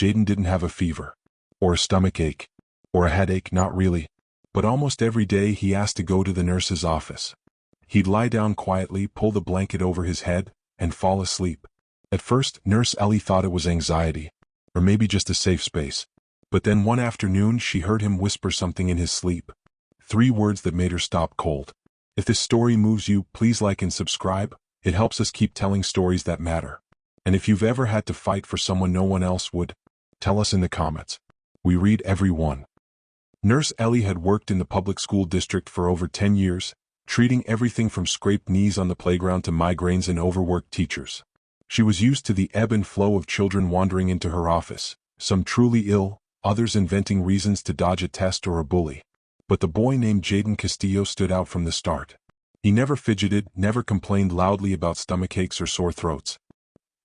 Jayden didn't have a fever. Or a stomach ache. Or a headache, not really. But almost every day he asked to go to the nurse's office. He'd lie down quietly, pull the blanket over his head, and fall asleep. At first, Nurse Ellie thought it was anxiety. Or maybe just a safe space. But then one afternoon she heard him whisper something in his sleep. 3 words that made her stop cold. If this story moves you, please like and subscribe. It helps us keep telling stories that matter. And if you've ever had to fight for someone no one else would, tell us in the comments. We read every one. Nurse Ellie had worked in the public school district for over 10 years, treating everything from scraped knees on the playground to migraines and overworked teachers. She was used to the ebb and flow of children wandering into her office, some truly ill, others inventing reasons to dodge a test or a bully. But the boy named Jayden Castillo stood out from the start. He never fidgeted, never complained loudly about stomachaches or sore throats.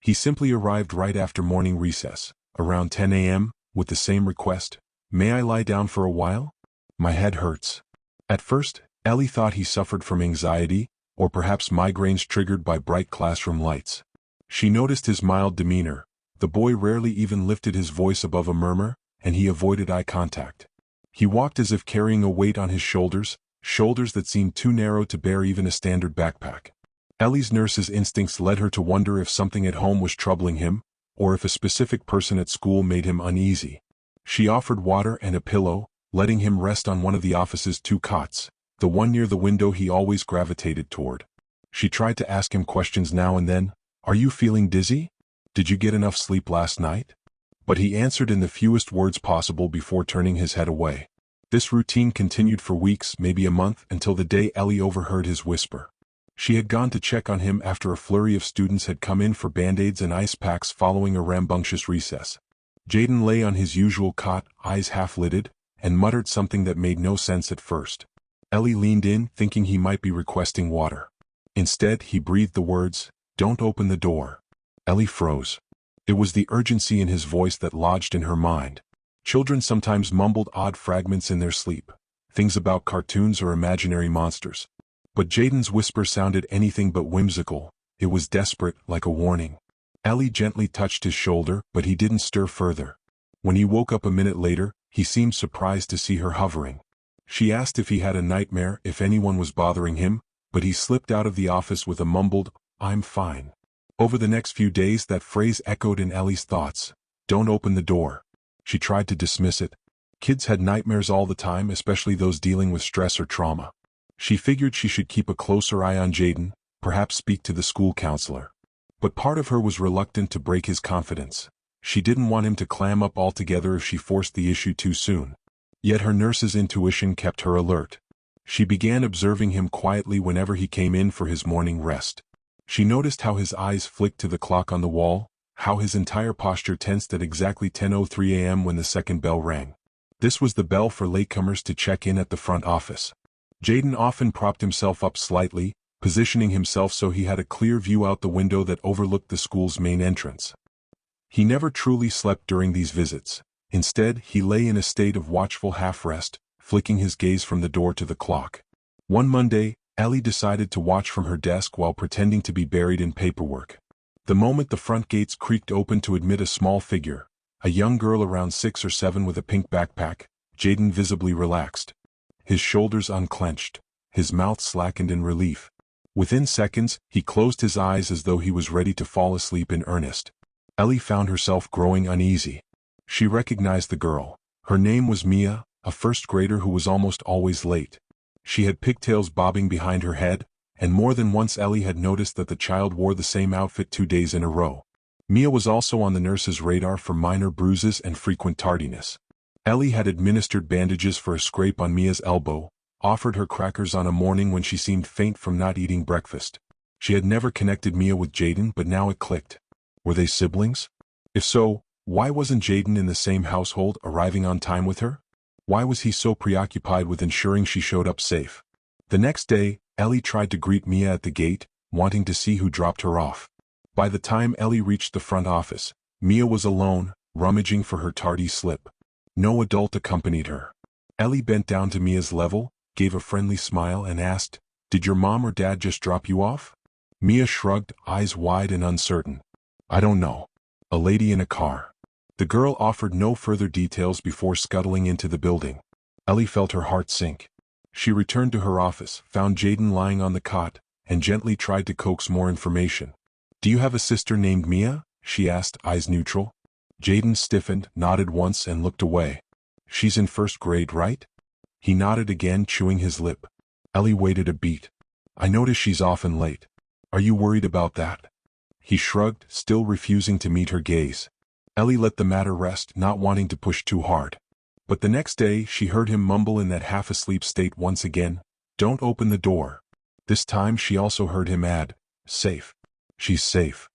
He simply arrived right after morning recess, around 10 a.m., with the same request: "May I lie down for a while? My head hurts." At first, Ellie thought he suffered from anxiety, or perhaps migraines triggered by bright classroom lights. She noticed his mild demeanor. The boy rarely even lifted his voice above a murmur, and he avoided eye contact. He walked as if carrying a weight on his shoulders, shoulders that seemed too narrow to bear even a standard backpack. Ellie's nurse's instincts led her to wonder if something at home was troubling him, or if a specific person at school made him uneasy. She offered water and a pillow, letting him rest on one of the office's 2 cots, the one near the window he always gravitated toward. She tried to ask him questions now and then. "Are you feeling dizzy? Did you get enough sleep last night?" But he answered in the fewest words possible before turning his head away. This routine continued for weeks, maybe a month, until the day Ellie overheard his whisper. She had gone to check on him after a flurry of students had come in for band-aids and ice packs following a rambunctious recess. Jayden lay on his usual cot, eyes half-lidded, and muttered something that made no sense at first. Ellie leaned in, thinking he might be requesting water. Instead, he breathed the words, "Don't open the door." Ellie froze. It was the urgency in his voice that lodged in her mind. Children sometimes mumbled odd fragments in their sleep, things about cartoons or imaginary monsters. But Jayden's whisper sounded anything but whimsical. It was desperate, like a warning. Ellie gently touched his shoulder, but he didn't stir further. When he woke up a minute later, he seemed surprised to see her hovering. She asked if he had a nightmare, if anyone was bothering him, but he slipped out of the office with a mumbled, "I'm fine." Over the next few days that phrase echoed in Ellie's thoughts. "Don't open the door." She tried to dismiss it. Kids had nightmares all the time, especially those dealing with stress or trauma. She figured she should keep a closer eye on Jayden, perhaps speak to the school counselor. But part of her was reluctant to break his confidence. She didn't want him to clam up altogether if she forced the issue too soon. Yet her nurse's intuition kept her alert. She began observing him quietly whenever he came in for his morning rest. She noticed how his eyes flicked to the clock on the wall, how his entire posture tensed at exactly 10:03 a.m. when the second bell rang. This was the bell for latecomers to check in at the front office. Jayden often propped himself up slightly, positioning himself so he had a clear view out the window that overlooked the school's main entrance. He never truly slept during these visits. Instead, he lay in a state of watchful half-rest, flicking his gaze from the door to the clock. One Monday, Ellie decided to watch from her desk while pretending to be buried in paperwork. The moment the front gates creaked open to admit a small figure, a young girl around 6 or 7 with a pink backpack, Jayden visibly relaxed. His shoulders unclenched, his mouth slackened in relief. Within seconds, he closed his eyes as though he was ready to fall asleep in earnest. Ellie found herself growing uneasy. She recognized the girl. Her name was Mia, a first grader who was almost always late. She had pigtails bobbing behind her head, and more than once Ellie had noticed that the child wore the same outfit 2 days in a row. Mia was also on the nurse's radar for minor bruises and frequent tardiness. Ellie had administered bandages for a scrape on Mia's elbow, offered her crackers on a morning when she seemed faint from not eating breakfast. She had never connected Mia with Jayden, but now it clicked. Were they siblings? If so, why wasn't Jayden in the same household, arriving on time with her? Why was he so preoccupied with ensuring she showed up safe? The next day, Ellie tried to greet Mia at the gate, wanting to see who dropped her off. By the time Ellie reached the front office, Mia was alone, rummaging for her tardy slip. No adult accompanied her. Ellie bent down to Mia's level, gave a friendly smile and asked, "Did your mom or dad just drop you off?" Mia shrugged, eyes wide and uncertain. "I don't know. A lady in a car." The girl offered no further details before scuttling into the building. Ellie felt her heart sink. She returned to her office, found Jayden lying on the cot, and gently tried to coax more information. "Do you have a sister named Mia?" she asked, eyes neutral. Jayden stiffened, nodded once and looked away. "She's in first grade, right?" He nodded again, chewing his lip. Ellie waited a beat. "I notice she's often late. Are you worried about that?" He shrugged, still refusing to meet her gaze. Ellie let the matter rest, not wanting to push too hard. But the next day she heard him mumble in that half-asleep state once again, "Don't open the door." This time she also heard him add, "Safe. She's safe."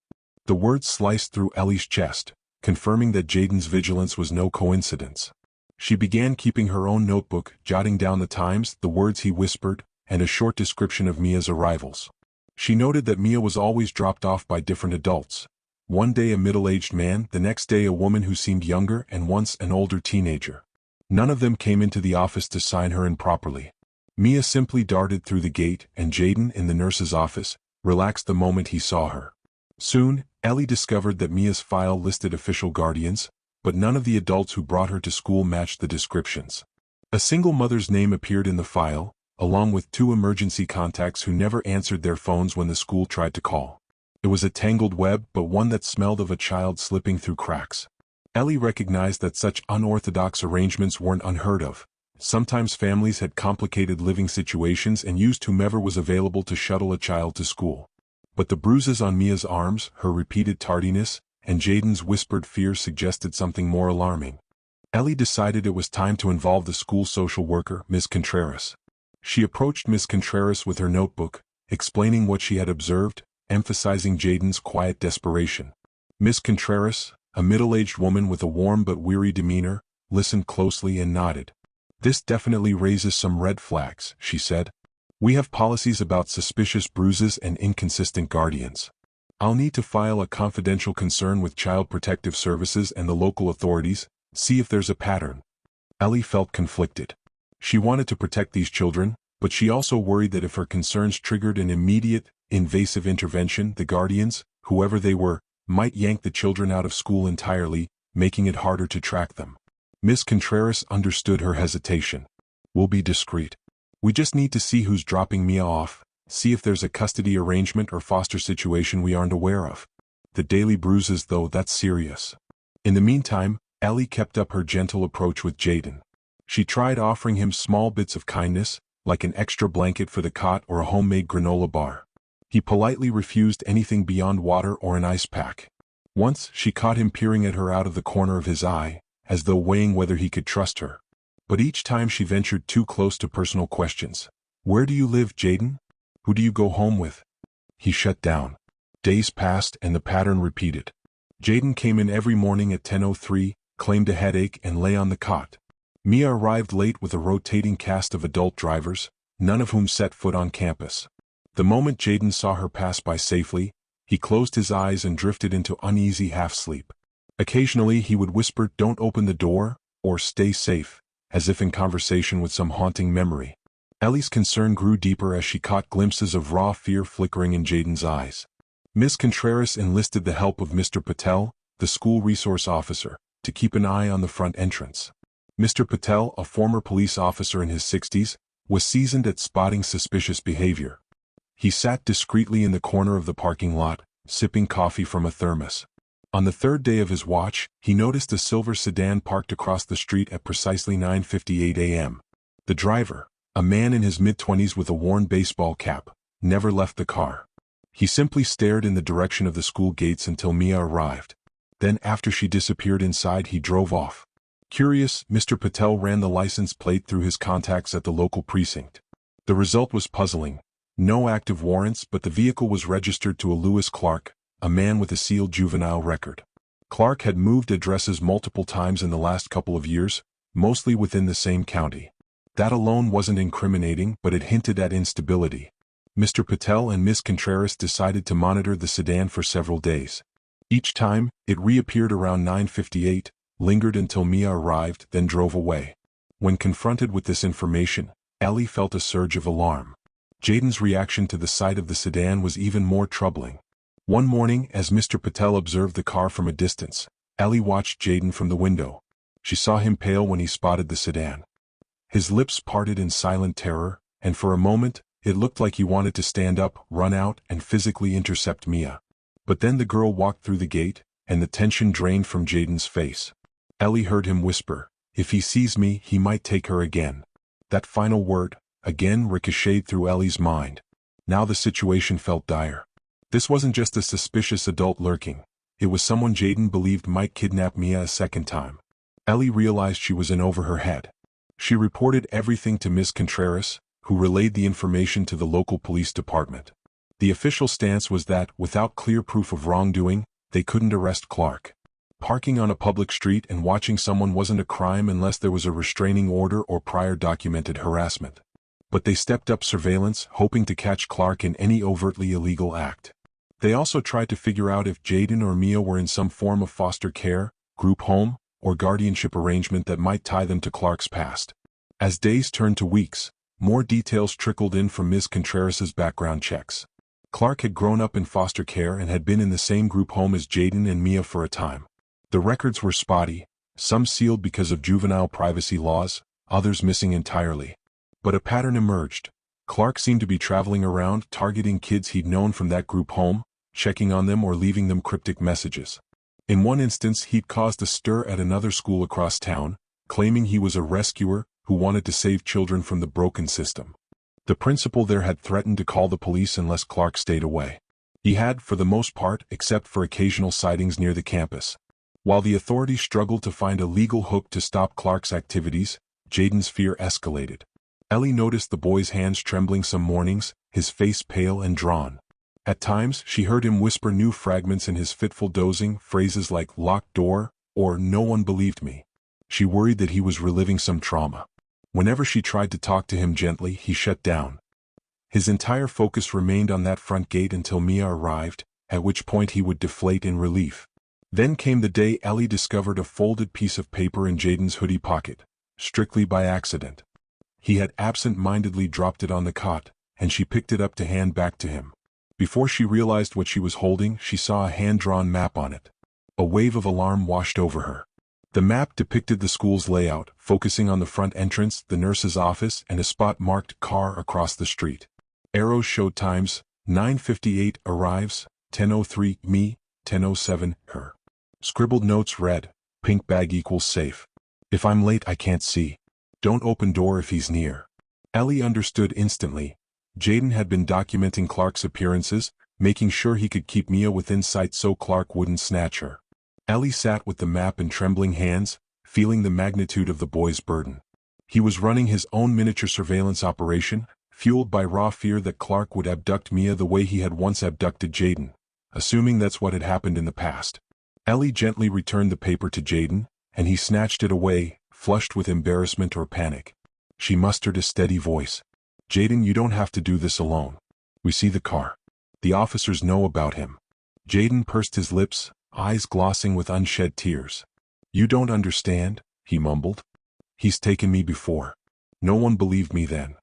The words sliced through Ellie's chest, confirming that Jayden's vigilance was no coincidence. She began keeping her own notebook, jotting down the times, the words he whispered, and a short description of Mia's arrivals. She noted that Mia was always dropped off by different adults. One day a middle-aged man, the next day a woman who seemed younger, and once an older teenager. None of them came into the office to sign her in properly. Mia simply darted through the gate, and Jayden, in the nurse's office, relaxed the moment he saw her. Soon, Ellie discovered that Mia's file listed official guardians, but none of the adults who brought her to school matched the descriptions. A single mother's name appeared in the file, along with 2 emergency contacts who never answered their phones when the school tried to call. It was a tangled web, but one that smelled of a child slipping through cracks. Ellie recognized that such unorthodox arrangements weren't unheard of. Sometimes families had complicated living situations and used whomever was available to shuttle a child to school. But the bruises on Mia's arms, her repeated tardiness, and Jayden's whispered fear suggested something more alarming. Ellie decided it was time to involve the school social worker, Ms. Contreras. She approached Ms. Contreras with her notebook, explaining what she had observed, emphasizing Jayden's quiet desperation. Ms. Contreras, a middle-aged woman with a warm but weary demeanor, listened closely and nodded. "This definitely raises some red flags," she said. "We have policies about suspicious bruises and inconsistent guardians. I'll need to file a confidential concern with Child Protective Services and the local authorities, see if there's a pattern." Ellie felt conflicted. She wanted to protect these children, but she also worried that if her concerns triggered an immediate, invasive intervention, the guardians, whoever they were, might yank the children out of school entirely, making it harder to track them. Ms. Contreras understood her hesitation. "We'll be discreet. We just need to see who's dropping Mia off, see if there's a custody arrangement or foster situation we aren't aware of. The daily bruises, though, that's serious." In the meantime, Ellie kept up her gentle approach with Jayden. She tried offering him small bits of kindness, like an extra blanket for the cot or a homemade granola bar. He politely refused anything beyond water or an ice pack. Once, she caught him peering at her out of the corner of his eye, as though weighing whether he could trust her. But each time she ventured too close to personal questions. "Where do you live, Jayden? Who do you go home with?" He shut down. Days passed and the pattern repeated. Jayden came in every morning at 10:03, claimed a headache and lay on the cot. Mia arrived late with a rotating cast of adult drivers, none of whom set foot on campus. The moment Jayden saw her pass by safely, he closed his eyes and drifted into uneasy half-sleep. Occasionally he would whisper, "Don't open the door," or "Stay safe," as if in conversation with some haunting memory. Ellie's concern grew deeper as she caught glimpses of raw fear flickering in Jayden's eyes. Ms. Contreras enlisted the help of Mr. Patel, the school resource officer, to keep an eye on the front entrance. Mr. Patel, a former police officer in his 60s, was seasoned at spotting suspicious behavior. He sat discreetly in the corner of the parking lot, sipping coffee from a thermos. On the 3rd day of his watch, he noticed a silver sedan parked across the street at precisely 9:58 a.m. The driver, a man in his mid-20s with a worn baseball cap, never left the car. He simply stared in the direction of the school gates until Mia arrived. Then, after she disappeared inside, he drove off. Curious, Mr. Patel ran the license plate through his contacts at the local precinct. The result was puzzling. No active warrants, but the vehicle was registered to a Lewis Clark, a man with a sealed juvenile record. Clark had moved addresses multiple times in the last couple of years, mostly within the same county. That alone wasn't incriminating, but it hinted at instability. Mr. Patel and Ms. Contreras decided to monitor the sedan for several days. Each time, it reappeared around 9:58, lingered until Mia arrived, then drove away. When confronted with this information, Ellie felt a surge of alarm. Jayden's reaction to the sight of the sedan was even more troubling. One morning, as Mr. Patel observed the car from a distance, Ellie watched Jayden from the window. She saw him pale when he spotted the sedan. His lips parted in silent terror, and for a moment, it looked like he wanted to stand up, run out, and physically intercept Mia. But then the girl walked through the gate, and the tension drained from Jayden's face. Ellie heard him whisper, "If he sees me, he might take her again." That final word, again, ricocheted through Ellie's mind. Now the situation felt dire. This wasn't just a suspicious adult lurking. It was someone Jayden believed might kidnap Mia a second time. Ellie realized she was in over her head. She reported everything to Ms. Contreras, who relayed the information to the local police department. The official stance was that, without clear proof of wrongdoing, they couldn't arrest Clark. Parking on a public street and watching someone wasn't a crime unless there was a restraining order or prior documented harassment. But they stepped up surveillance, hoping to catch Clark in any overtly illegal act. They also tried to figure out if Jayden or Mia were in some form of foster care, group home, or guardianship arrangement that might tie them to Clark's past. As days turned to weeks, more details trickled in from Ms. Contreras' background checks. Clark had grown up in foster care and had been in the same group home as Jayden and Mia for a time. The records were spotty, some sealed because of juvenile privacy laws, others missing entirely. But a pattern emerged. Clark seemed to be traveling around, targeting kids he'd known from that group home, checking on them or leaving them cryptic messages. In one instance, he'd caused a stir at another school across town, claiming he was a rescuer who wanted to save children from the broken system. The principal there had threatened to call the police unless Clark stayed away. He had, for the most part, except for occasional sightings near the campus. While the authorities struggled to find a legal hook to stop Clark's activities, Jayden's fear escalated. Ellie noticed the boy's hands trembling some mornings, his face pale and drawn. At times, she heard him whisper new fragments in his fitful dozing, phrases like "locked door" or "no one believed me." She worried that he was reliving some trauma. Whenever she tried to talk to him gently, he shut down. His entire focus remained on that front gate until Mia arrived, at which point he would deflate in relief. Then came the day Ellie discovered a folded piece of paper in Jayden's hoodie pocket, strictly by accident. He had absent-mindedly dropped it on the cot, and she picked it up to hand back to him. Before she realized what she was holding, she saw a hand-drawn map on it. A wave of alarm washed over her. The map depicted the school's layout, focusing on the front entrance, the nurse's office, and a spot marked "car" across the street. Arrows showed times: 9:58 arrives, 10:03 me, 10:07 her. Scribbled notes read, "Pink bag equals safe. If I'm late I can't see. Don't open door if he's near." Ellie understood instantly. Jayden had been documenting Clark's appearances, making sure he could keep Mia within sight so Clark wouldn't snatch her. Ellie sat with the map in trembling hands, feeling the magnitude of the boy's burden. He was running his own miniature surveillance operation, fueled by raw fear that Clark would abduct Mia the way he had once abducted Jayden, assuming that's what had happened in the past. Ellie gently returned the paper to Jayden, and he snatched it away, flushed with embarrassment or panic. She mustered a steady voice. "Jayden, you don't have to do this alone. We see the car. The officers know about him." Jayden pursed his lips, eyes glossing with unshed tears. "You don't understand," he mumbled. "He's taken me before. No one believed me then."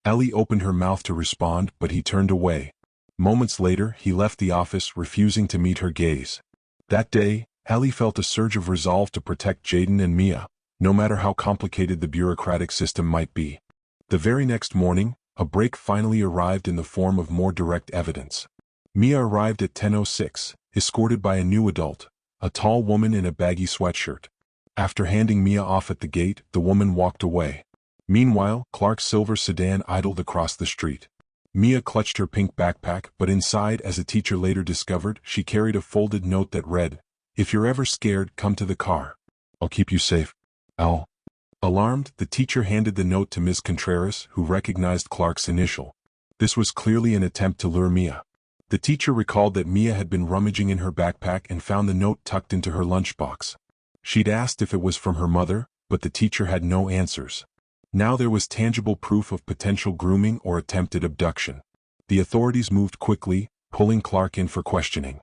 Ellie opened her mouth to respond, but he turned away. Moments later, he left the office, refusing to meet her gaze. That day, Ellie felt a surge of resolve to protect Jayden and Mia, no matter how complicated the bureaucratic system might be. The very next morning, a break finally arrived in the form of more direct evidence. Mia arrived at 10:06, escorted by a new adult, a tall woman in a baggy sweatshirt. After handing Mia off at the gate, the woman walked away. Meanwhile, Clark's silver sedan idled across the street. Mia clutched her pink backpack, but inside, as a teacher later discovered, she carried a folded note that read, "If you're ever scared, come to the car. I'll keep you safe. Al." Alarmed, the teacher handed the note to Ms. Contreras, who recognized Clark's initial. This was clearly an attempt to lure Mia. The teacher recalled that Mia had been rummaging in her backpack and found the note tucked into her lunchbox. She'd asked if it was from her mother, but the teacher had no answers. Now there was tangible proof of potential grooming or attempted abduction. The authorities moved quickly, pulling Clark in for questioning.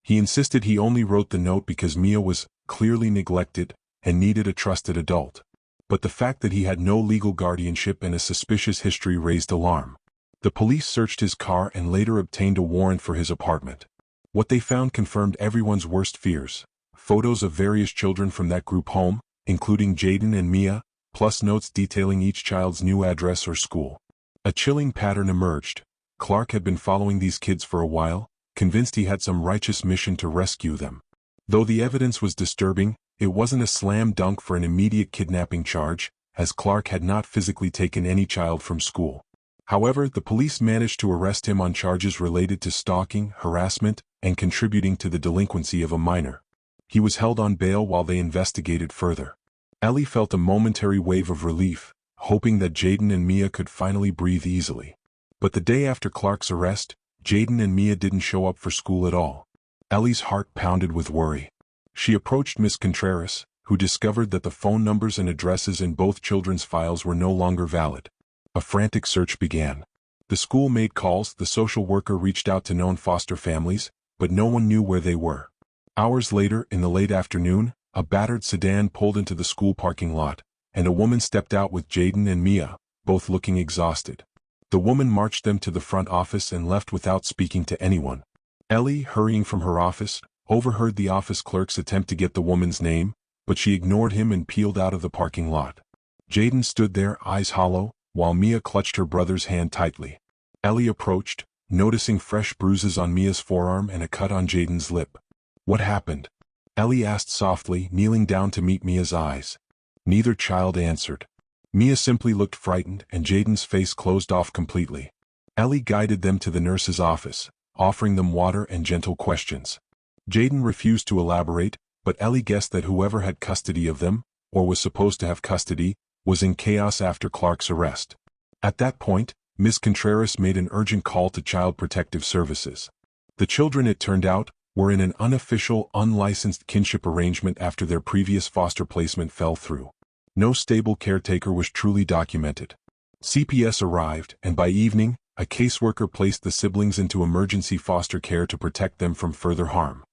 He insisted he only wrote the note because Mia was clearly neglected and needed a trusted adult. But the fact that he had no legal guardianship and a suspicious history raised alarm. The police searched his car and later obtained a warrant for his apartment. What they found confirmed everyone's worst fears: photos of various children from that group home, including Jayden and Mia, plus notes detailing each child's new address or school. A chilling pattern emerged. Clark had been following these kids for a while, convinced he had some righteous mission to rescue them. Though the evidence was disturbing, it wasn't a slam dunk for an immediate kidnapping charge, as Clark had not physically taken any child from school. However, the police managed to arrest him on charges related to stalking, harassment, and contributing to the delinquency of a minor. He was held on bail while they investigated further. Ellie felt a momentary wave of relief, hoping that Jayden and Mia could finally breathe easily. But the day after Clark's arrest, Jayden and Mia didn't show up for school at all. Ellie's heart pounded with worry. She approached Miss Contreras, who discovered that the phone numbers and addresses in both children's files were no longer valid. A frantic search began. The school made calls, the social worker reached out to known foster families, but no one knew where they were. Hours later, in the late afternoon, a battered sedan pulled into the school parking lot, and a woman stepped out with Jayden and Mia, both looking exhausted. The woman marched them to the front office and left without speaking to anyone. Ellie, hurrying from her office, overheard the office clerk's attempt to get the woman's name, but she ignored him and peeled out of the parking lot. Jayden stood there, eyes hollow, while Mia clutched her brother's hand tightly. Ellie approached, noticing fresh bruises on Mia's forearm and a cut on Jayden's lip. "What happened?" Ellie asked softly, kneeling down to meet Mia's eyes. Neither child answered. Mia simply looked frightened, and Jayden's face closed off completely. Ellie guided them to the nurse's office, offering them water and gentle questions. Jayden refused to elaborate, but Ellie guessed that whoever had custody of them, or was supposed to have custody, was in chaos after Clark's arrest. At that point, Ms. Contreras made an urgent call to Child Protective Services. The children, it turned out, were in an unofficial, unlicensed kinship arrangement after their previous foster placement fell through. No stable caretaker was truly documented. CPS arrived, and by evening, a caseworker placed the siblings into emergency foster care to protect them from further harm.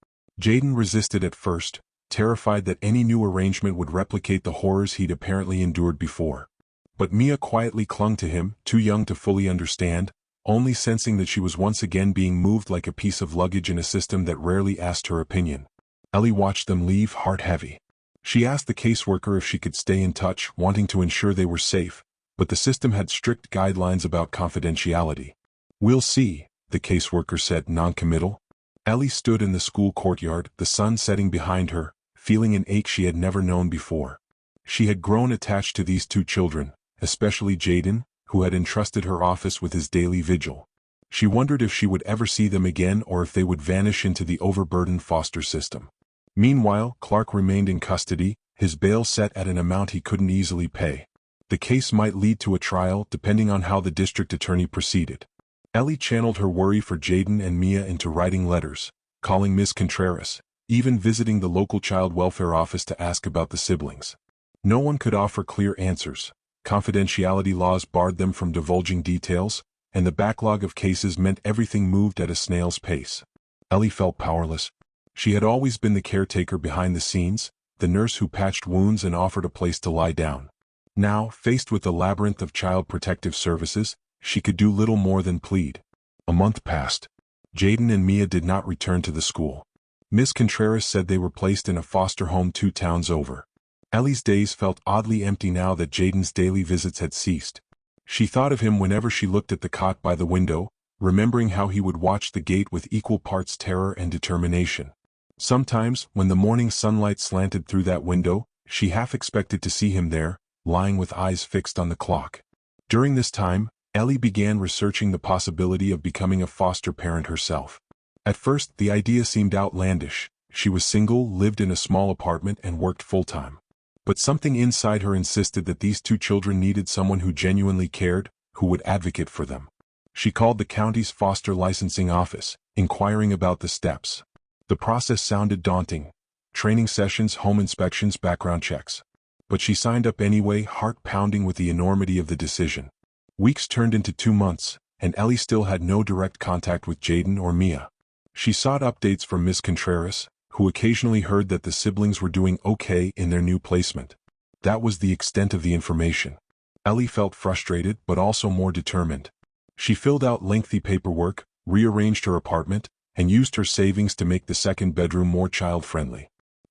Jayden resisted at first, terrified that any new arrangement would replicate the horrors he'd apparently endured before. But Mia quietly clung to him, too young to fully understand, only sensing that she was once again being moved like a piece of luggage in a system that rarely asked her opinion. Ellie watched them leave, heart heavy. She asked the caseworker if she could stay in touch, wanting to ensure they were safe, but the system had strict guidelines about confidentiality. "We'll see," the caseworker said, non-committal. Ellie stood in the school courtyard, the sun setting behind her, feeling an ache she had never known before. She had grown attached to these two children, especially Jayden, who had entrusted her office with his daily vigil. She wondered if she would ever see them again or if they would vanish into the overburdened foster system. Meanwhile, Clark remained in custody, his bail set at an amount he couldn't easily pay. The case might lead to a trial, depending on how the district attorney proceeded. Ellie channeled her worry for Jayden and Mia into writing letters, calling Ms. Contreras, even visiting the local child welfare office to ask about the siblings. No one could offer clear answers. Confidentiality laws barred them from divulging details, and the backlog of cases meant everything moved at a snail's pace. Ellie felt powerless. She had always been the caretaker behind the scenes, the nurse who patched wounds and offered a place to lie down. Now, faced with the labyrinth of Child Protective Services, she could do little more than plead. A month passed. Jayden and Mia did not return to the school. Miss Contreras said they were placed in a foster home 2 towns over. Ellie's days felt oddly empty now that Jayden's daily visits had ceased. She thought of him whenever she looked at the cot by the window, remembering how he would watch the gate with equal parts terror and determination. Sometimes, when the morning sunlight slanted through that window, she half expected to see him there, lying with eyes fixed on the clock. During this time, Ellie began researching the possibility of becoming a foster parent herself. At first, the idea seemed outlandish. She was single, lived in a small apartment, and worked full-time. But something inside her insisted that these 2 children needed someone who genuinely cared, who would advocate for them. She called the county's foster licensing office, inquiring about the steps. The process sounded daunting. Training sessions, home inspections, background checks. But she signed up anyway, heart pounding with the enormity of the decision. Weeks turned into 2 months, and Ellie still had no direct contact with Jayden or Mia. She sought updates from Miss Contreras, who occasionally heard that the siblings were doing okay in their new placement. That was the extent of the information. Ellie felt frustrated but also more determined. She filled out lengthy paperwork, rearranged her apartment, and used her savings to make the second bedroom more child-friendly.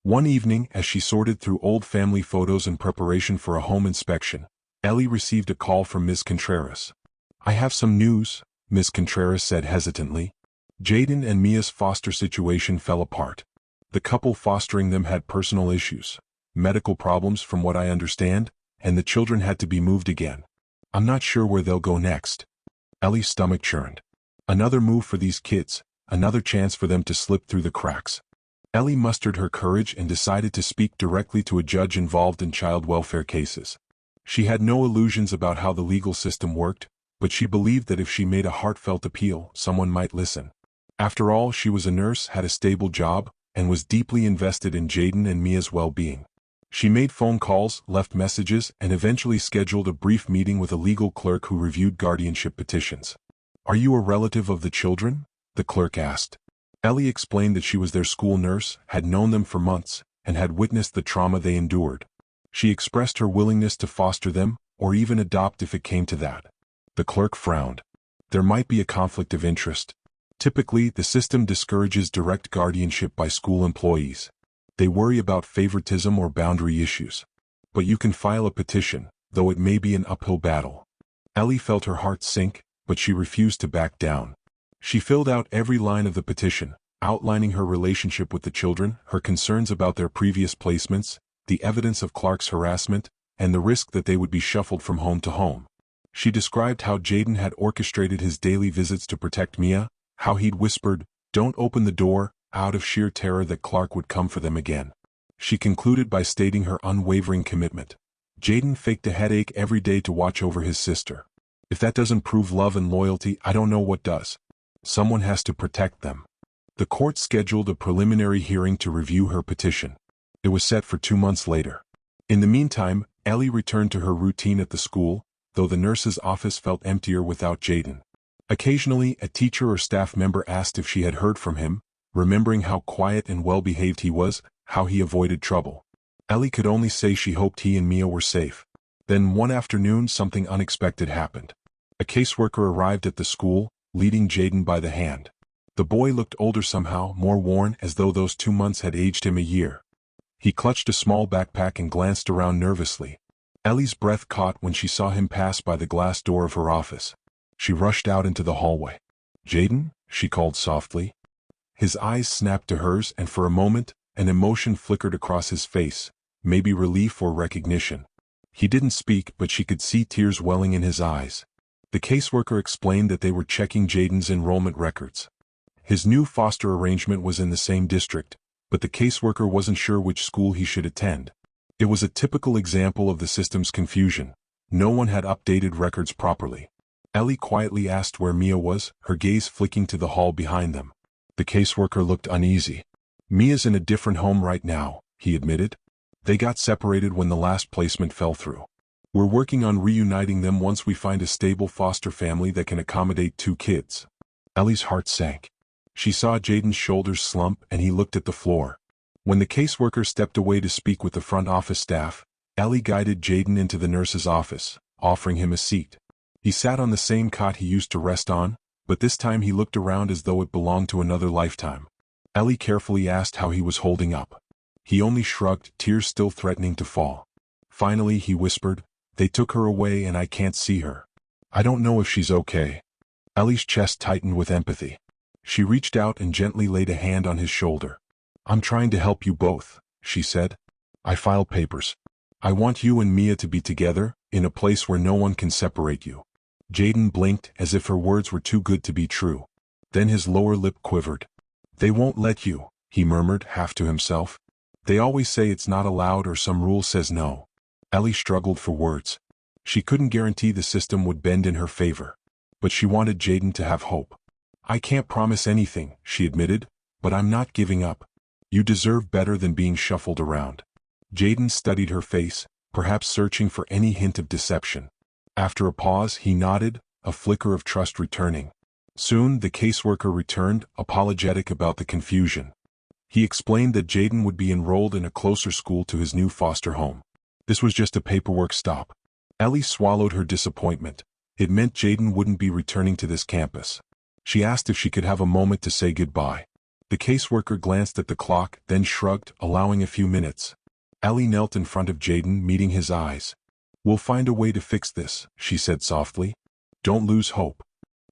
One evening, as she sorted through old family photos in preparation for a home inspection, Ellie received a call from Ms. Contreras. "I have some news," Ms. Contreras said hesitantly. Jayden and Mia's foster situation fell apart. The couple fostering them had personal issues, medical problems from what I understand, and the children had to be moved again. "I'm not sure where they'll go next." Ellie's stomach churned. Another move for these kids, another chance for them to slip through the cracks. Ellie mustered her courage and decided to speak directly to a judge involved in child welfare cases. She had no illusions about how the legal system worked, but she believed that if she made a heartfelt appeal, someone might listen. After all, she was a nurse, had a stable job, and was deeply invested in Jayden and Mia's well-being. She made phone calls, left messages, and eventually scheduled a brief meeting with a legal clerk who reviewed guardianship petitions. "Are you a relative of the children?" the clerk asked. Ellie explained that she was their school nurse, had known them for months, and had witnessed the trauma they endured. She expressed her willingness to foster them, or even adopt if it came to that. The clerk frowned. There might be a conflict of interest. Typically, the system discourages direct guardianship by school employees. They worry about favoritism or boundary issues. But you can file a petition, though it may be an uphill battle. Ellie felt her heart sink, but she refused to back down. She filled out every line of the petition, outlining her relationship with the children, her concerns about their previous placements, the evidence of Clark's harassment, and the risk that they would be shuffled from home to home. She described how Jayden had orchestrated his daily visits to protect Mia, how he'd whispered, "Don't open the door," out of sheer terror that Clark would come for them again. She concluded by stating her unwavering commitment. Jayden faked a headache every day to watch over his sister. If that doesn't prove love and loyalty, I don't know what does. Someone has to protect them. The court scheduled a preliminary hearing to review her petition. It was set for 2 months later. In the meantime, Ellie returned to her routine at the school, though the nurse's office felt emptier without Jayden. Occasionally, a teacher or staff member asked if she had heard from him, remembering how quiet and well-behaved he was, how he avoided trouble. Ellie could only say she hoped he and Mia were safe. Then one afternoon, something unexpected happened. A caseworker arrived at the school, leading Jayden by the hand. The boy looked older somehow, more worn, as though those 2 months had aged him a year. He clutched a small backpack and glanced around nervously. Ellie's breath caught when she saw him pass by the glass door of her office. She rushed out into the hallway. "Jayden?" she called softly. His eyes snapped to hers, and for a moment, an emotion flickered across his face, maybe relief or recognition. He didn't speak, but she could see tears welling in his eyes. The caseworker explained that they were checking Jayden's enrollment records. His new foster arrangement was in the same district, but the caseworker wasn't sure which school he should attend. It was a typical example of the system's confusion. No one had updated records properly. Ellie quietly asked where Mia was, her gaze flicking to the hall behind them. The caseworker looked uneasy. "Mia's in a different home right now," he admitted. "They got separated when the last placement fell through. We're working on reuniting them once we find a stable foster family that can accommodate 2 kids." Ellie's heart sank. She saw Jayden's shoulders slump and he looked at the floor. When the caseworker stepped away to speak with the front office staff, Ellie guided Jayden into the nurse's office, offering him a seat. He sat on the same cot he used to rest on, but this time he looked around as though it belonged to another lifetime. Ellie carefully asked how he was holding up. He only shrugged, tears still threatening to fall. Finally, he whispered, "They took her away and I can't see her. I don't know if she's okay." Ellie's chest tightened with empathy. She reached out and gently laid a hand on his shoulder. "I'm trying to help you both," she said. "I filed papers. I want you and Mia to be together, in a place where no one can separate you." Jayden blinked as if her words were too good to be true. Then his lower lip quivered. "They won't let you," he murmured, half to himself. "They always say it's not allowed or some rule says no." Ellie struggled for words. She couldn't guarantee the system would bend in her favor. But she wanted Jayden to have hope. "I can't promise anything," she admitted, "but I'm not giving up. You deserve better than being shuffled around." Jayden studied her face, perhaps searching for any hint of deception. After a pause, he nodded, a flicker of trust returning. Soon, the caseworker returned, apologetic about the confusion. He explained that Jayden would be enrolled in a closer school to his new foster home. This was just a paperwork stop. Ellie swallowed her disappointment. It meant Jayden wouldn't be returning to this campus. She asked if she could have a moment to say goodbye. The caseworker glanced at the clock, then shrugged, allowing a few minutes. Ellie knelt in front of Jayden, meeting his eyes. "We'll find a way to fix this," she said softly. "Don't lose hope."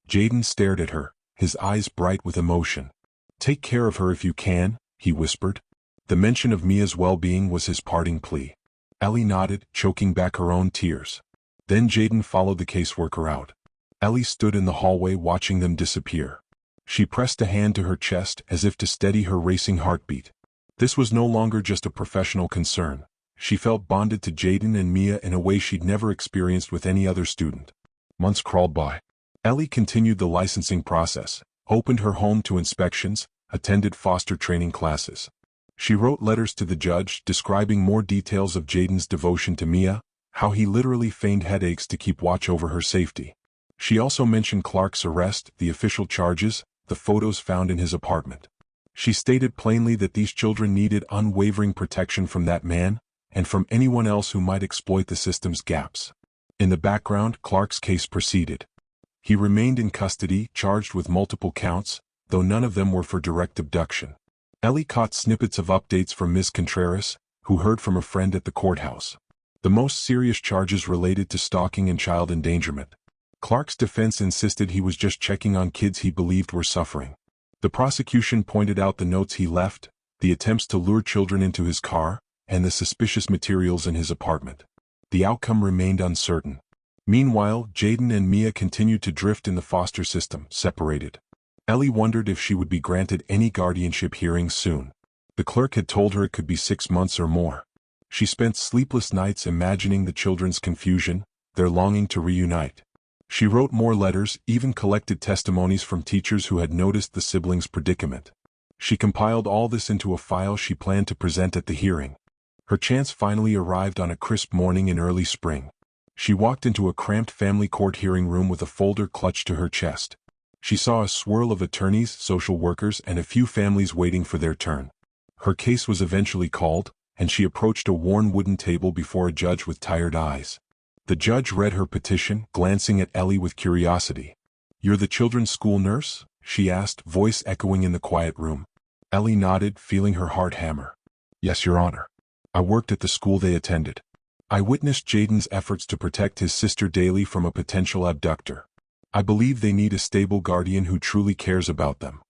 Jayden stared at her, his eyes bright with emotion. "Take care of her if you can," he whispered. The mention of Mia's well-being was his parting plea. Ellie nodded, choking back her own tears. Then Jayden followed the caseworker out. Ellie stood in the hallway watching them disappear. She pressed a hand to her chest as if to steady her racing heartbeat. This was no longer just a professional concern. She felt bonded to Jayden and Mia in a way she'd never experienced with any other student. Months crawled by. Ellie continued the licensing process, opened her home to inspections, attended foster training classes. She wrote letters to the judge describing more details of Jayden's devotion to Mia, how he literally feigned headaches to keep watch over her safety. She also mentioned Clark's arrest, the official charges, the photos found in his apartment. She stated plainly that these children needed unwavering protection from that man, and from anyone else who might exploit the system's gaps. In the background, Clark's case proceeded. He remained in custody, charged with multiple counts, though none of them were for direct abduction. Ellie caught snippets of updates from Ms. Contreras, who heard from a friend at the courthouse. The most serious charges related to stalking and child endangerment. Clark's defense insisted he was just checking on kids he believed were suffering. The prosecution pointed out the notes he left, the attempts to lure children into his car, and the suspicious materials in his apartment. The outcome remained uncertain. Meanwhile, Jayden and Mia continued to drift in the foster system, separated. Ellie wondered if she would be granted any guardianship hearings soon. The clerk had told her it could be 6 months or more. She spent sleepless nights imagining the children's confusion, their longing to reunite. She wrote more letters, even collected testimonies from teachers who had noticed the siblings' predicament. She compiled all this into a file she planned to present at the hearing. Her chance finally arrived on a crisp morning in early spring. She walked into a cramped family court hearing room with a folder clutched to her chest. She saw a swirl of attorneys, social workers, and a few families waiting for their turn. Her case was eventually called, and she approached a worn wooden table before a judge with tired eyes. The judge read her petition, glancing at Ellie with curiosity. "You're the children's school nurse?" she asked, voice echoing in the quiet room. Ellie nodded, feeling her heart hammer. "Yes, Your Honor. I worked at the school they attended. I witnessed Jayden's efforts to protect his sister daily from a potential abductor. I believe they need a stable guardian who truly cares about them."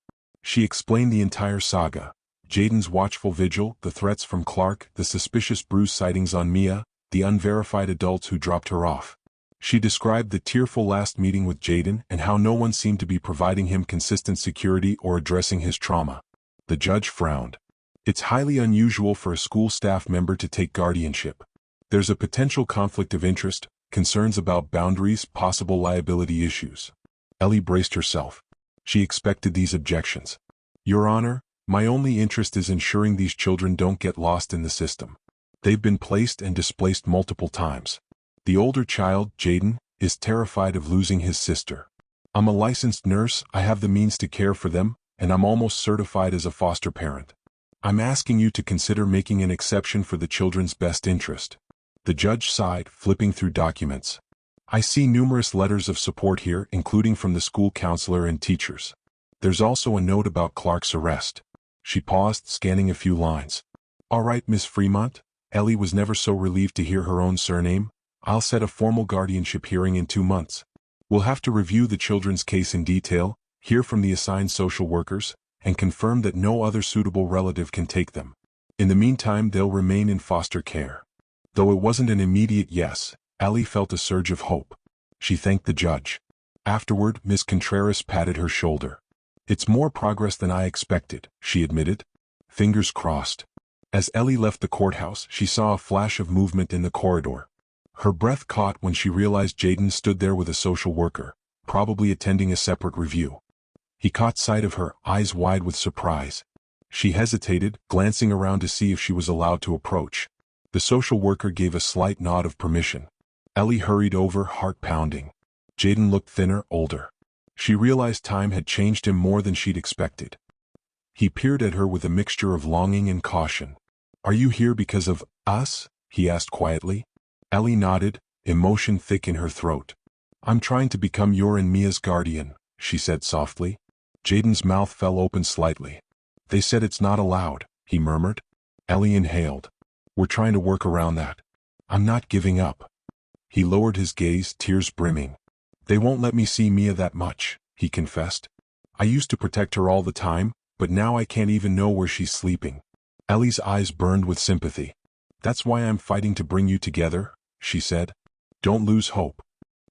She explained the entire saga. Jayden's watchful vigil, the threats from Clark, the suspicious bruise sightings on Mia, the unverified adults who dropped her off. She described the tearful last meeting with Jayden and how no one seemed to be providing him consistent security or addressing his trauma. The judge frowned. "It's highly unusual for a school staff member to take guardianship. There's a potential conflict of interest, concerns about boundaries, possible liability issues." Ellie braced herself. She expected these objections. "Your Honor, my only interest is ensuring these children don't get lost in the system. They've been placed and displaced multiple times. The older child, Jayden, is terrified of losing his sister. I'm a licensed nurse, I have the means to care for them, and I'm almost certified as a foster parent. I'm asking you to consider making an exception for the children's best interest." The judge sighed, flipping through documents. "I see numerous letters of support here, including from the school counselor and teachers. There's also a note about Clark's arrest." She paused, scanning a few lines. "All right, Miss Fremont." Ellie was never so relieved to hear her own surname. "I'll set a formal guardianship hearing in 2 months. We'll have to review the children's case in detail, hear from the assigned social workers, and confirm that no other suitable relative can take them. In the meantime, they'll remain in foster care." Though it wasn't an immediate yes, Ellie felt a surge of hope. She thanked the judge. Afterward, Ms. Contreras patted her shoulder. "It's more progress than I expected," she admitted. Fingers crossed. As Ellie left the courthouse, she saw a flash of movement in the corridor. Her breath caught when she realized Jayden stood there with a social worker, probably attending a separate review. He caught sight of her, eyes wide with surprise. She hesitated, glancing around to see if she was allowed to approach. The social worker gave a slight nod of permission. Ellie hurried over, heart pounding. Jayden looked thinner, older. She realized time had changed him more than she'd expected. He peered at her with a mixture of longing and caution. "Are you here because of us?" he asked quietly. Ellie nodded, emotion thick in her throat. "I'm trying to become your and Mia's guardian," she said softly. Jayden's mouth fell open slightly. They said it's not allowed, he murmured. Ellie inhaled. We're trying to work around that. I'm not giving up. He lowered his gaze, tears brimming. They won't let me see Mia that much, he confessed. I used to protect her all the time, but now I can't even know where she's sleeping. Ellie's eyes burned with sympathy. That's why I'm fighting to bring you together, she said. Don't lose hope.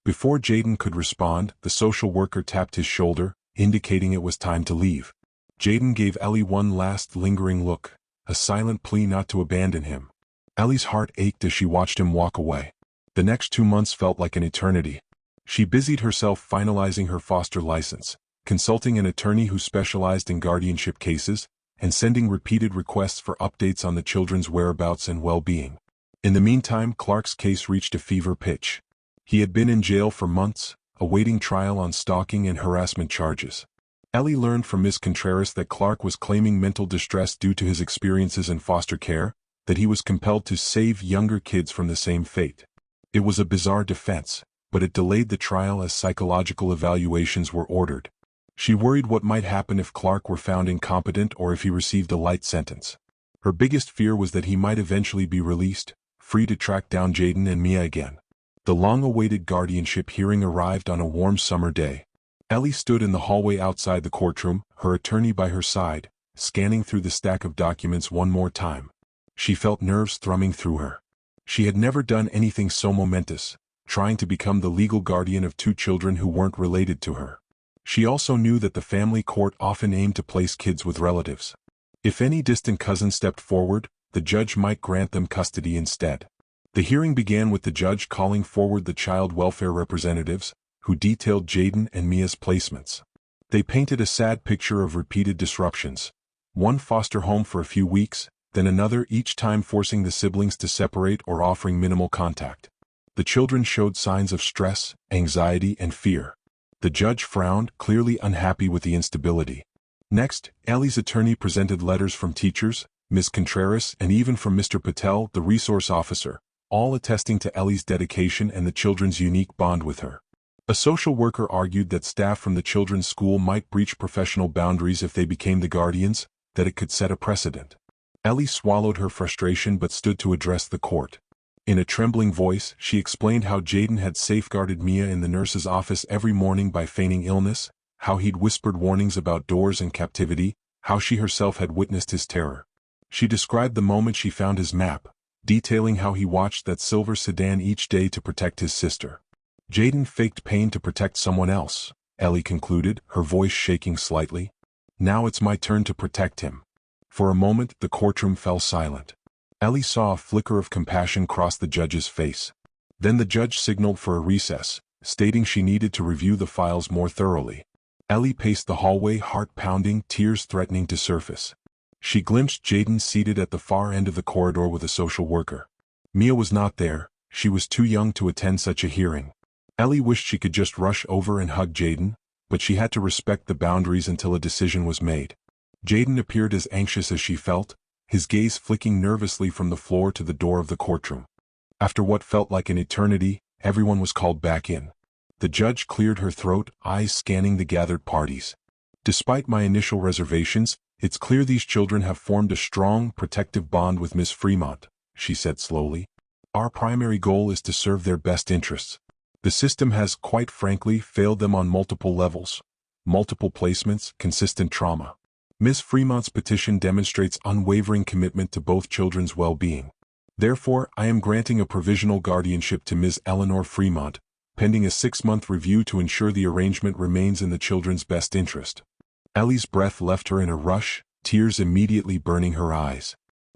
Before Jayden could respond, the social worker tapped his shoulder, indicating it was time to leave. Jayden gave Ellie one last lingering look, a silent plea not to abandon him. Ellie's heart ached as she watched him walk away. The next 2 months felt like an eternity. She busied herself finalizing her foster license, consulting an attorney who specialized in guardianship cases, and sending repeated requests for updates on the children's whereabouts and well-being. In the meantime, Clark's case reached a fever pitch. He had been in jail for months, awaiting trial on stalking and harassment charges. Ellie learned from Ms. Contreras that Clark was claiming mental distress due to his experiences in foster care, that he was compelled to save younger kids from the same fate. It was a bizarre defense, but it delayed the trial as psychological evaluations were ordered. She worried what might happen if Clark were found incompetent or if he received a light sentence. Her biggest fear was that he might eventually be released, free to track down Jayden and Mia again. The long-awaited guardianship hearing arrived on a warm summer day. Ellie stood in the hallway outside the courtroom, her attorney by her side, scanning through the stack of documents one more time. She felt nerves thrumming through her. She had never done anything so momentous, trying to become the legal guardian of 2 children who weren't related to her. She also knew that the family court often aimed to place kids with relatives. If any distant cousin stepped forward, the judge might grant them custody instead. The hearing began with the judge calling forward the child welfare representatives, who detailed Jayden and Mia's placements. They painted a sad picture of repeated disruptions. One foster home for a few weeks, then another, each time forcing the siblings to separate or offering minimal contact. The children showed signs of stress, anxiety, and fear. The judge frowned, clearly unhappy with the instability. Next, Ellie's attorney presented letters from teachers, Ms. Contreras, and even from Mr. Patel, the resource officer, all attesting to Ellie's dedication and the children's unique bond with her. A social worker argued that staff from the children's school might breach professional boundaries if they became the guardians, that it could set a precedent. Ellie swallowed her frustration but stood to address the court. In a trembling voice, she explained how Jayden had safeguarded Mia in the nurse's office every morning by feigning illness, how he'd whispered warnings about doors and captivity, how she herself had witnessed his terror. She described the moment she found his map, detailing how he watched that silver sedan each day to protect his sister. Jayden faked pain to protect someone else, Ellie concluded, her voice shaking slightly. Now it's my turn to protect him. For a moment, the courtroom fell silent. Ellie saw a flicker of compassion cross the judge's face. Then the judge signaled for a recess, stating she needed to review the files more thoroughly. Ellie paced the hallway, heart pounding, tears threatening to surface. She glimpsed Jayden seated at the far end of the corridor with a social worker. Mia was not there, she was too young to attend such a hearing. Ellie wished she could just rush over and hug Jayden, but she had to respect the boundaries until a decision was made. Jayden appeared as anxious as she felt, his gaze flicking nervously from the floor to the door of the courtroom. After what felt like an eternity, everyone was called back in. The judge cleared her throat, eyes scanning the gathered parties. Despite my initial reservations, it's clear these children have formed a strong, protective bond with Miss Fremont, she said slowly. Our primary goal is to serve their best interests. The system has, quite frankly, failed them on multiple levels. Multiple placements, consistent trauma. Ms. Fremont's petition demonstrates unwavering commitment to both children's well-being. Therefore, I am granting a provisional guardianship to Ms. Eleanor Fremont, pending a 6-month review to ensure the arrangement remains in the children's best interest. Ellie's breath left her in a rush, tears immediately burning her eyes.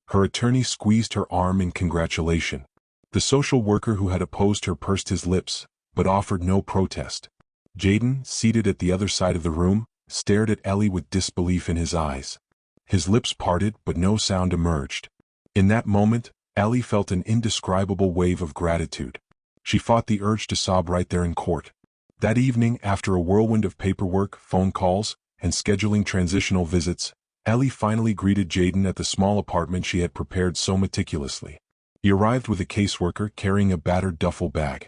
Her attorney squeezed her arm in congratulation. The social worker who had opposed her pursed his lips, but offered no protest. Jayden, seated at the other side of the room, stared at Ellie with disbelief in his eyes. His lips parted but no sound emerged. In that moment, Ellie felt an indescribable wave of gratitude. She fought the urge to sob right there in court. That evening, after a whirlwind of paperwork, phone calls, and scheduling transitional visits, Ellie finally greeted Jayden at the small apartment she had prepared so meticulously. He arrived with a caseworker carrying a battered duffel bag.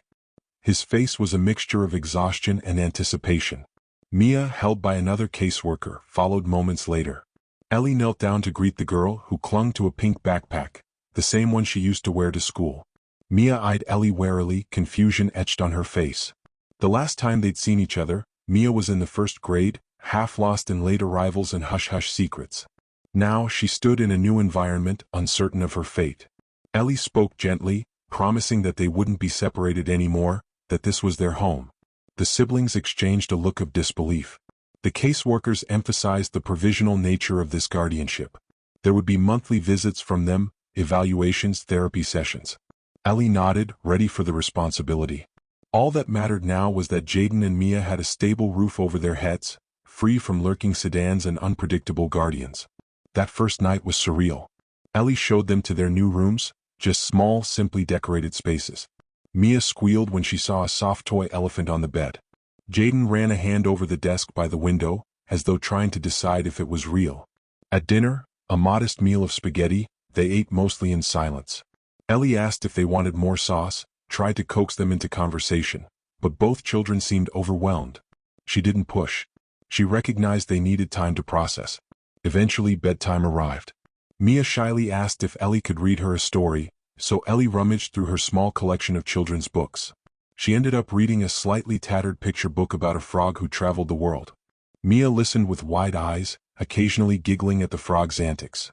His face was a mixture of exhaustion and anticipation. Mia, held by another caseworker, followed moments later. Ellie knelt down to greet the girl who clung to a pink backpack, the same one she used to wear to school. Mia eyed Ellie warily, confusion etched on her face. The last time they'd seen each other, Mia was in the first grade, half lost in late arrivals and hush-hush secrets. Now she stood in a new environment, uncertain of her fate. Ellie spoke gently, promising that they wouldn't be separated anymore, that this was their home. The siblings exchanged a look of disbelief. The caseworkers emphasized the provisional nature of this guardianship. There would be monthly visits from them, evaluations, therapy sessions. Ellie nodded, ready for the responsibility. All that mattered now was that Jayden and Mia had a stable roof over their heads, free from lurking sedans and unpredictable guardians. That first night was surreal. Ellie showed them to their new rooms, just small, simply decorated spaces. Mia squealed when she saw a soft toy elephant on the bed. Jayden ran a hand over the desk by the window, as though trying to decide if it was real. At dinner, a modest meal of spaghetti, they ate mostly in silence. Ellie asked if they wanted more sauce, tried to coax them into conversation, but both children seemed overwhelmed. She didn't push. She recognized they needed time to process. Eventually bedtime arrived. Mia shyly asked if Ellie could read her a story, so Ellie rummaged through her small collection of children's books. She ended up reading a slightly tattered picture book about a frog who traveled the world. Mia listened with wide eyes, occasionally giggling at the frog's antics.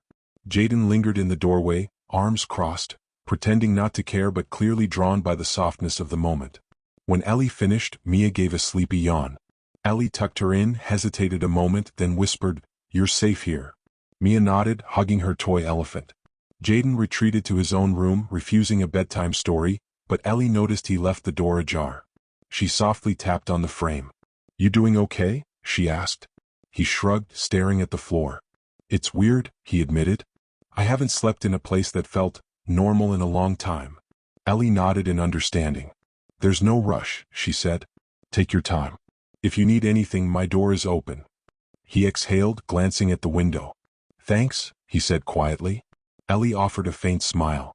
Jayden lingered in the doorway, arms crossed, pretending not to care but clearly drawn by the softness of the moment. When Ellie finished, Mia gave a sleepy yawn. Ellie tucked her in, hesitated a moment, then whispered, "You're safe here." Mia nodded, hugging her toy elephant. Jayden retreated to his own room, refusing a bedtime story, but Ellie noticed he left the door ajar. She softly tapped on the frame. "You doing okay?" she asked. He shrugged, staring at the floor. "It's weird," he admitted. "I haven't slept in a place that felt normal in a long time." Ellie nodded in understanding. "There's no rush," she said. "Take your time. If you need anything, my door is open." He exhaled, glancing at the window. "Thanks," he said quietly. Ellie offered a faint smile.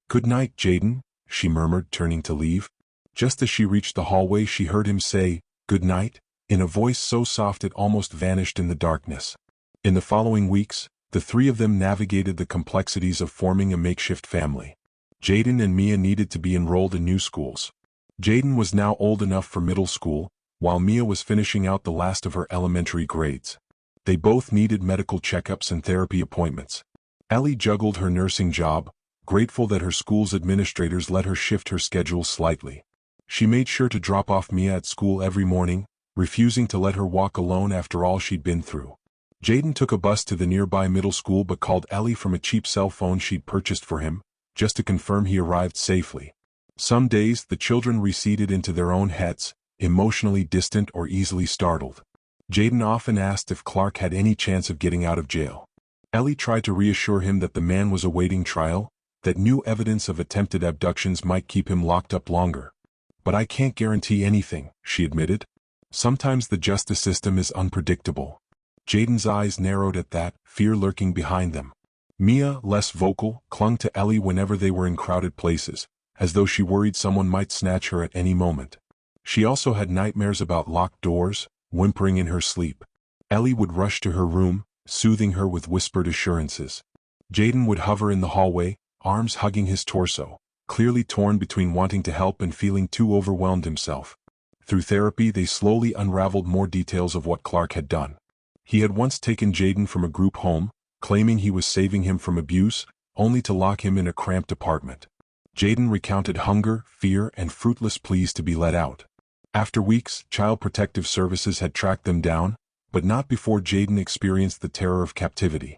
"Good night, Jayden," she murmured, turning to leave. Just as she reached the hallway, she heard him say, "Good night," in a voice so soft it almost vanished in the darkness. In the following weeks, the three of them navigated the complexities of forming a makeshift family. Jayden and Mia needed to be enrolled in new schools. Jayden was now old enough for middle school, while Mia was finishing out the last of her elementary grades. They both needed medical checkups and therapy appointments. Ellie juggled her nursing job, grateful that her school's administrators let her shift her schedule slightly. She made sure to drop off Mia at school every morning, refusing to let her walk alone after all she'd been through. Jayden took a bus to the nearby middle school but called Ellie from a cheap cell phone she'd purchased for him, just to confirm he arrived safely. Some days the children receded into their own heads, emotionally distant or easily startled. Jayden often asked if Clark had any chance of getting out of jail. Ellie tried to reassure him that the man was awaiting trial, that new evidence of attempted abductions might keep him locked up longer. "But I can't guarantee anything," she admitted. "Sometimes the justice system is unpredictable." Jayden's eyes narrowed at that, fear lurking behind them. Mia, less vocal, clung to Ellie whenever they were in crowded places, as though she worried someone might snatch her at any moment. She also had nightmares about locked doors, whimpering in her sleep. Ellie would rush to her room, soothing her with whispered assurances. Jayden would hover in the hallway, arms hugging his torso, clearly torn between wanting to help and feeling too overwhelmed himself. Through therapy they slowly unraveled more details of what Clark had done. He had once taken Jayden from a group home, claiming he was saving him from abuse, only to lock him in a cramped apartment. Jayden recounted hunger, fear, and fruitless pleas to be let out. After weeks, Child Protective Services had tracked them down, but not before Jayden experienced the terror of captivity.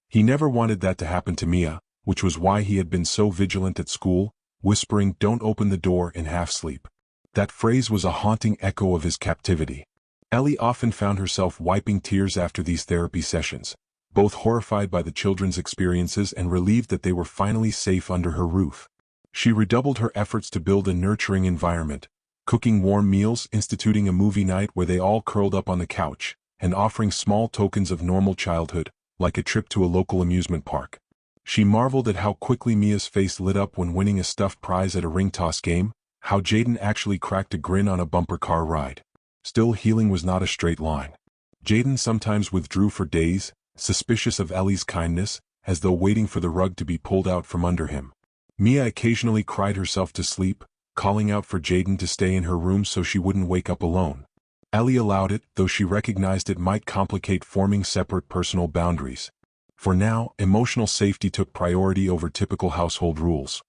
He never wanted that to happen to Mia, which was why he had been so vigilant at school, whispering, "Don't open the door," in half-sleep. That phrase was a haunting echo of his captivity. Ellie often found herself wiping tears after these therapy sessions, both horrified by the children's experiences and relieved that they were finally safe under her roof. She redoubled her efforts to build a nurturing environment, cooking warm meals, instituting a movie night where they all curled up on the couch, and offering small tokens of normal childhood, like a trip to a local amusement park. She marveled at how quickly Mia's face lit up when winning a stuffed prize at a ring toss game, how Jayden actually cracked a grin on a bumper car ride. Still, healing was not a straight line. Jayden sometimes withdrew for days, suspicious of Ellie's kindness, as though waiting for the rug to be pulled out from under him. Mia occasionally cried herself to sleep, calling out for Jayden to stay in her room so she wouldn't wake up alone. Ellie allowed it, though she recognized it might complicate forming separate personal boundaries. For now, emotional safety took priority over typical household rules.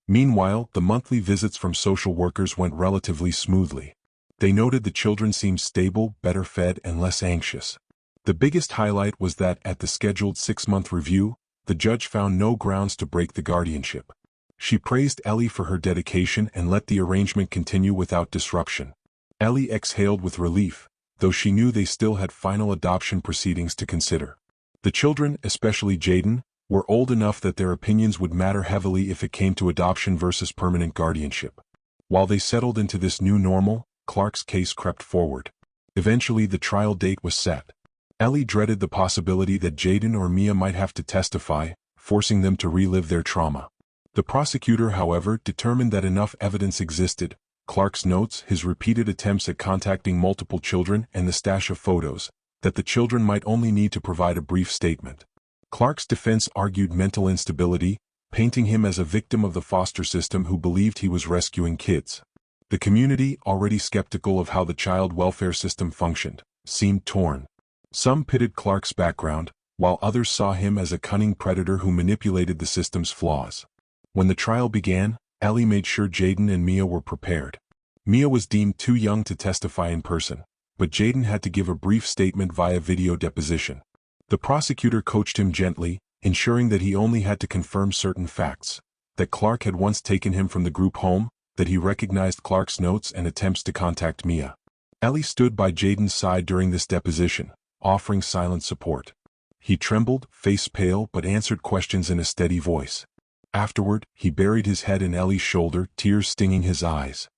Meanwhile, the monthly visits from social workers went relatively smoothly. They noted the children seemed stable, better fed, and less anxious. The biggest highlight was that at the scheduled 6-month review, the judge found no grounds to break the guardianship. She praised Ellie for her dedication and let the arrangement continue without disruption. Ellie exhaled with relief, though she knew they still had final adoption proceedings to consider. The children, especially Jayden, were old enough that their opinions would matter heavily if it came to adoption versus permanent guardianship. While they settled into this new normal, Clark's case crept forward. Eventually the trial date was set. Ellie dreaded the possibility that Jayden or Mia might have to testify, forcing them to relive their trauma. The prosecutor, however, determined that enough evidence existed: Clark's notes, his repeated attempts at contacting multiple children, and the stash of photos, that the children might only need to provide a brief statement. Clark's defense argued mental instability, painting him as a victim of the foster system who believed he was rescuing kids. The community, already skeptical of how the child welfare system functioned, seemed torn. Some pitted Clark's background, while others saw him as a cunning predator who manipulated the system's flaws. When the trial began, Ellie made sure Jayden and Mia were prepared. Mia was deemed too young to testify in person, but Jayden had to give a brief statement via video deposition. The prosecutor coached him gently, ensuring that he only had to confirm certain facts: that Clark had once taken him from the group home, that he recognized Clark's notes and attempts to contact Mia. Ellie stood by Jayden's side during this deposition, offering silent support. He trembled, face pale, but answered questions in a steady voice. Afterward, he buried his head in Ellie's shoulder, tears stinging his eyes.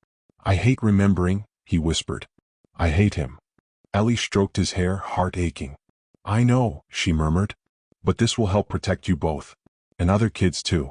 "I hate remembering," he whispered. "I hate him." Ellie stroked his hair, heart aching. "I know," she murmured. "But this will help protect you both. And other kids too."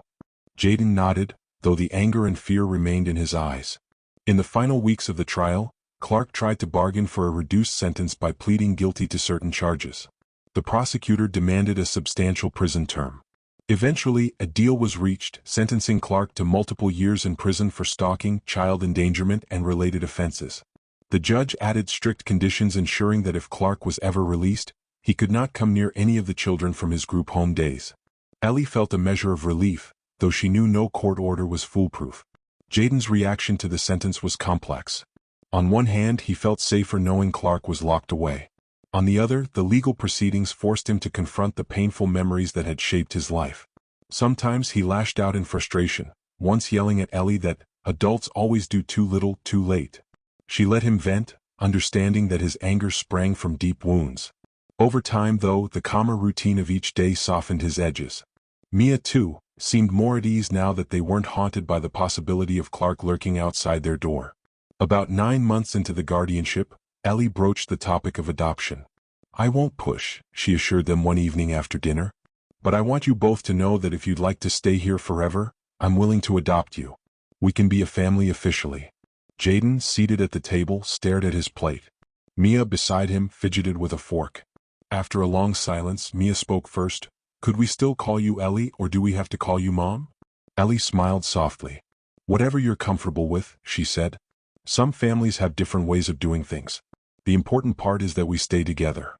Jayden nodded, though the anger and fear remained in his eyes. In the final weeks of the trial, Clark tried to bargain for a reduced sentence by pleading guilty to certain charges. The prosecutor demanded a substantial prison term. Eventually, a deal was reached, sentencing Clark to multiple years in prison for stalking, child endangerment, and related offenses. The judge added strict conditions ensuring that if Clark was ever released, he could not come near any of the children from his group home days. Ellie felt a measure of relief, though she knew no court order was foolproof. Jayden's reaction to the sentence was complex. On one hand, he felt safer knowing Clark was locked away. On the other, the legal proceedings forced him to confront the painful memories that had shaped his life. Sometimes he lashed out in frustration, once yelling at Ellie that adults always do too little, too late. She let him vent, understanding that his anger sprang from deep wounds. Over time, though, the calmer routine of each day softened his edges. Mia, too, seemed more at ease now that they weren't haunted by the possibility of Clark lurking outside their door. About 9 months into the guardianship, Ellie broached the topic of adoption. "I won't push," she assured them one evening after dinner. "But I want you both to know that if you'd like to stay here forever, I'm willing to adopt you. We can be a family officially." Jayden, seated at the table, stared at his plate. Mia, beside him, fidgeted with a fork. After a long silence, Mia spoke first. "Could we still call you Ellie, or do we have to call you Mom?" Ellie smiled softly. "Whatever you're comfortable with," she said. "Some families have different ways of doing things. The important part is that we stay together."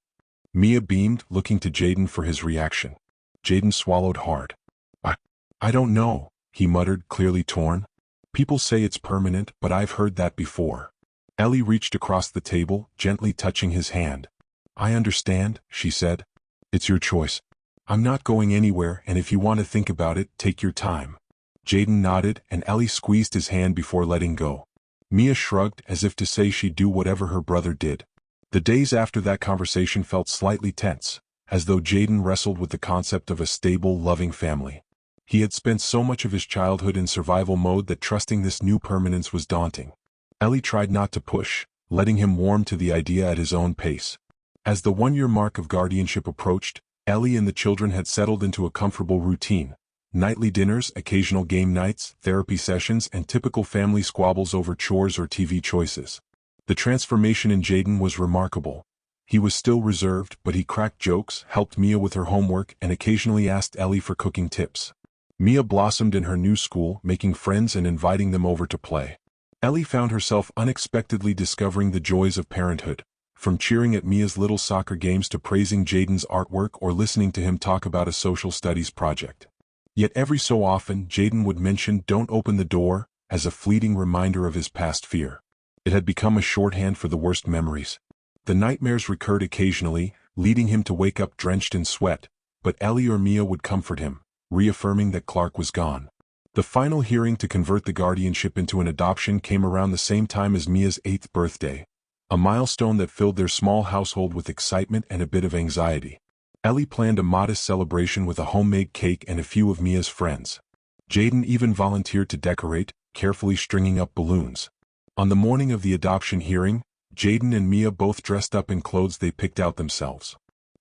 Mia beamed, looking to Jayden for his reaction. Jayden swallowed hard. I don't know," he muttered, clearly torn. "People say it's permanent, but I've heard that before." Ellie reached across the table, gently touching his hand. "I understand," she said. "It's your choice. I'm not going anywhere, and if you want to think about it, take your time." Jayden nodded, and Ellie squeezed his hand before letting go. Mia shrugged, as if to say she'd do whatever her brother did. The days after that conversation felt slightly tense, as though Jayden wrestled with the concept of a stable, loving family. He had spent so much of his childhood in survival mode that trusting this new permanence was daunting. Ellie tried not to push, letting him warm to the idea at his own pace. As the 1-year mark of guardianship approached, Ellie and the children had settled into a comfortable routine. Nightly dinners, occasional game nights, therapy sessions, and typical family squabbles over chores or TV choices. The transformation in Jayden was remarkable. He was still reserved, but he cracked jokes, helped Mia with her homework, and occasionally asked Ellie for cooking tips. Mia blossomed in her new school, making friends and inviting them over to play. Ellie found herself unexpectedly discovering the joys of parenthood, from cheering at Mia's little soccer games to praising Jayden's artwork or listening to him talk about a social studies project. Yet every so often, Jayden would mention "don't open the door" as a fleeting reminder of his past fear. It had become a shorthand for the worst memories. The nightmares recurred occasionally, leading him to wake up drenched in sweat, but Ellie or Mia would comfort him, reaffirming that Clark was gone. The final hearing to convert the guardianship into an adoption came around the same time as Mia's 8th birthday, a milestone that filled their small household with excitement and a bit of anxiety. Ellie planned a modest celebration with a homemade cake and a few of Mia's friends. Jayden even volunteered to decorate, carefully stringing up balloons. On the morning of the adoption hearing, Jayden and Mia both dressed up in clothes they picked out themselves.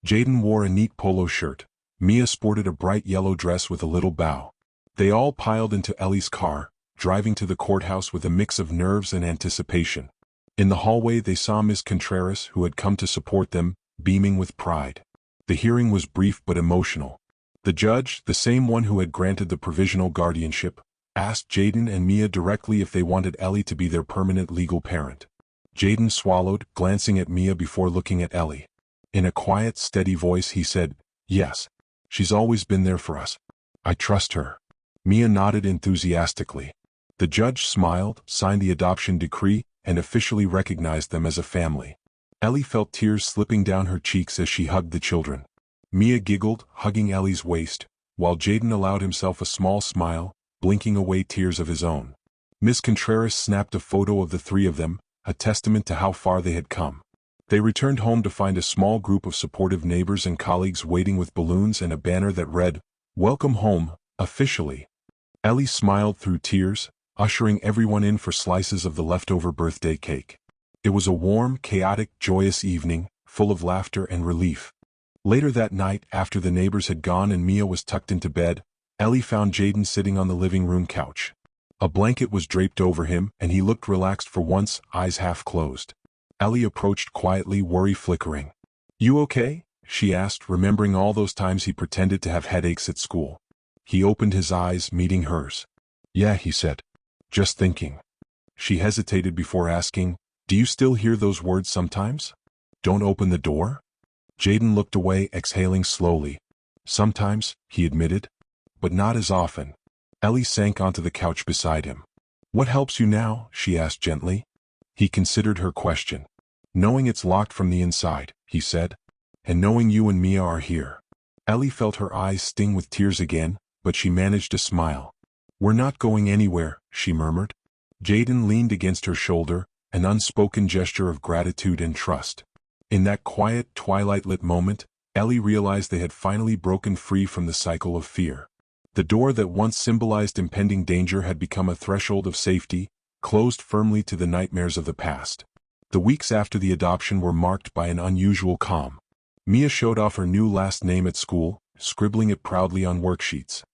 Jayden wore a neat polo shirt. Mia sported a bright yellow dress with a little bow. They all piled into Ellie's car, driving to the courthouse with a mix of nerves and anticipation. In the hallway they saw Ms. Contreras, who had come to support them, beaming with pride. The hearing was brief but emotional. The judge, the same one who had granted the provisional guardianship, asked Jayden and Mia directly if they wanted Ellie to be their permanent legal parent. Jayden swallowed, glancing at Mia before looking at Ellie. In a quiet, steady voice he said, "Yes. She's always been there for us. I trust her." Mia nodded enthusiastically. The judge smiled, signed the adoption decree, and officially recognized them as a family. Ellie felt tears slipping down her cheeks as she hugged the children. Mia giggled, hugging Ellie's waist, while Jayden allowed himself a small smile, blinking away tears of his own. Ms. Contreras snapped a photo of the three of them, a testament to how far they had come. They returned home to find a small group of supportive neighbors and colleagues waiting with balloons and a banner that read, "Welcome home, officially." Ellie smiled through tears, ushering everyone in for slices of the leftover birthday cake. It was a warm, chaotic, joyous evening, full of laughter and relief. Later that night, after the neighbors had gone and Mia was tucked into bed, Ellie found Jayden sitting on the living room couch. A blanket was draped over him, and he looked relaxed for once, eyes half closed. Ellie approached quietly, worry flickering. "You okay?" she asked, remembering all those times he pretended to have headaches at school. He opened his eyes, meeting hers. "Yeah," he said. "Just thinking." She hesitated before asking, "Do you still hear those words sometimes? Don't open the door?" Jayden looked away, exhaling slowly. "Sometimes," he admitted. "But not as often." Ellie sank onto the couch beside him. "What helps you now?" she asked gently. He considered her question. "Knowing it's locked from the inside," he said. "And knowing you and Mia are here." Ellie felt her eyes sting with tears again, but she managed to smile. "We're not going anywhere," she murmured. Jayden leaned against her shoulder, an unspoken gesture of gratitude and trust. In that quiet, twilight-lit moment, Ellie realized they had finally broken free from the cycle of fear. The door that once symbolized impending danger had become a threshold of safety, closed firmly to the nightmares of the past. The weeks after the adoption were marked by an unusual calm. Mia showed off her new last name at school, scribbling it proudly on worksheets.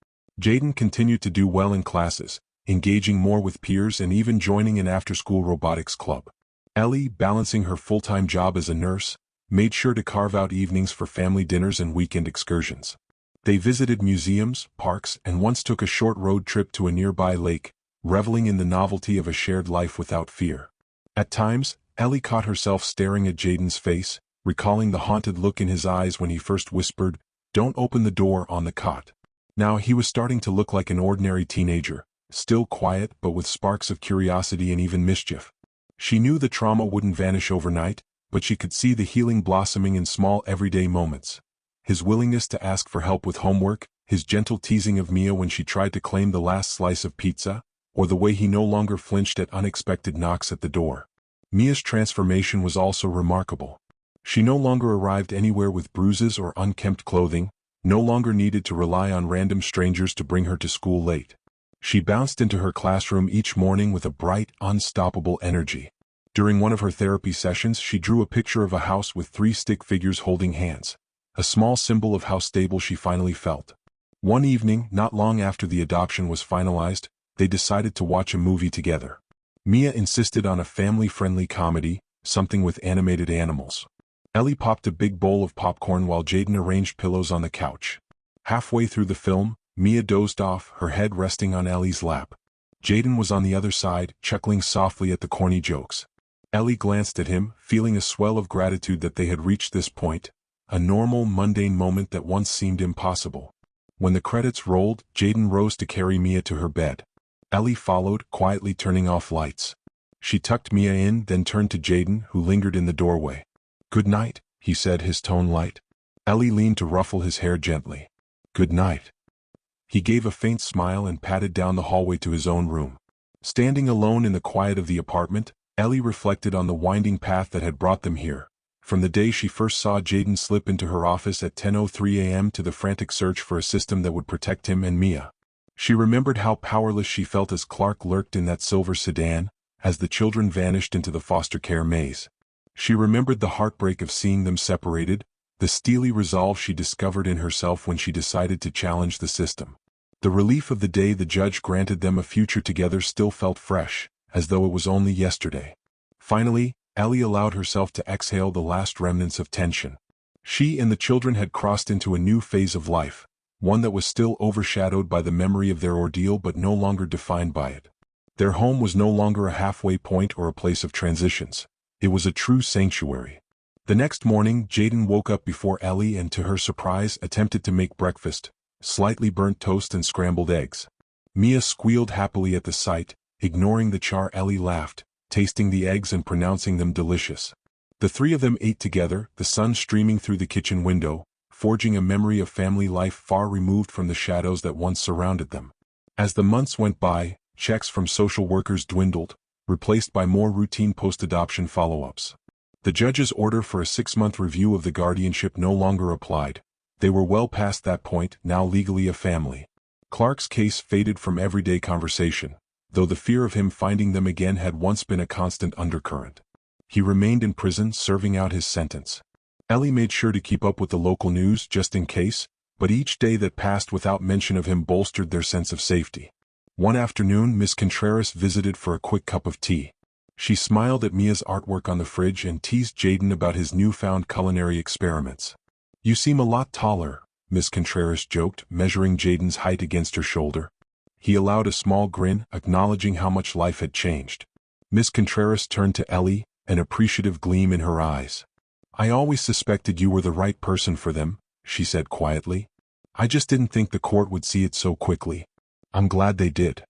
Jayden continued to do well in classes, engaging more with peers and even joining an after-school robotics club. Ellie, balancing her full-time job as a nurse, made sure to carve out evenings for family dinners and weekend excursions. They visited museums, parks, and once took a short road trip to a nearby lake, reveling in the novelty of a shared life without fear. At times, Ellie caught herself staring at Jayden's face, recalling the haunted look in his eyes when he first whispered, "Don't open the door," on the cot. Now he was starting to look like an ordinary teenager, still quiet but with sparks of curiosity and even mischief. She knew the trauma wouldn't vanish overnight, but she could see the healing blossoming in small everyday moments. His willingness to ask for help with homework, his gentle teasing of Mia when she tried to claim the last slice of pizza, or the way he no longer flinched at unexpected knocks at the door. Mia's transformation was also remarkable. She no longer arrived anywhere with bruises or unkempt clothing, no longer needed to rely on random strangers to bring her to school late. She bounced into her classroom each morning with a bright, unstoppable energy. During one of her therapy sessions, she drew a picture of a house with 3 stick figures holding hands, a small symbol of how stable she finally felt. One evening, not long after the adoption was finalized, they decided to watch a movie together. Mia insisted on a family-friendly comedy, something with animated animals. Ellie popped a big bowl of popcorn while Jayden arranged pillows on the couch. Halfway through the film, Mia dozed off, her head resting on Ellie's lap. Jayden was on the other side, chuckling softly at the corny jokes. Ellie glanced at him, feeling a swell of gratitude that they had reached this point, a normal, mundane moment that once seemed impossible. When the credits rolled, Jayden rose to carry Mia to her bed. Ellie followed, quietly turning off lights. She tucked Mia in, then turned to Jayden, who lingered in the doorway. "Good night," he said, his tone light. Ellie leaned to ruffle his hair gently. "Good night." He gave a faint smile and padded down the hallway to his own room. Standing alone in the quiet of the apartment, Ellie reflected on the winding path that had brought them here. From the day she first saw Jayden slip into her office at 10:03 a.m. to the frantic search for a system that would protect him and Mia. She remembered how powerless she felt as Clark lurked in that silver sedan, as the children vanished into the foster care maze. She remembered the heartbreak of seeing them separated, the steely resolve she discovered in herself when she decided to challenge the system. The relief of the day the judge granted them a future together still felt fresh, as though it was only yesterday. Finally, Ellie allowed herself to exhale the last remnants of tension. She and the children had crossed into a new phase of life, one that was still overshadowed by the memory of their ordeal but no longer defined by it. Their home was no longer a halfway point or a place of transitions. It was a true sanctuary. The next morning, Jayden woke up before Ellie and, to her surprise, attempted to make breakfast, slightly burnt toast and scrambled eggs. Mia squealed happily at the sight, ignoring the char. Ellie laughed, tasting the eggs and pronouncing them delicious. The three of them ate together, the sun streaming through the kitchen window, forging a memory of family life far removed from the shadows that once surrounded them. As the months went by, checks from social workers dwindled, replaced by more routine post-adoption follow-ups. The judge's order for a 6-month review of the guardianship no longer applied. They were well past that point, now legally a family. Clark's case faded from everyday conversation, though the fear of him finding them again had once been a constant undercurrent. He remained in prison, serving out his sentence. Ellie made sure to keep up with the local news just in case, but each day that passed without mention of him bolstered their sense of safety. One afternoon, Miss Contreras visited for a quick cup of tea. She smiled at Mia's artwork on the fridge and teased Jayden about his newfound culinary experiments. "You seem a lot taller," Miss Contreras joked, measuring Jayden's height against her shoulder. He allowed a small grin, acknowledging how much life had changed. Miss Contreras turned to Ellie, an appreciative gleam in her eyes. "I always suspected you were the right person for them," she said quietly. "I just didn't think the court would see it so quickly. I'm glad they did."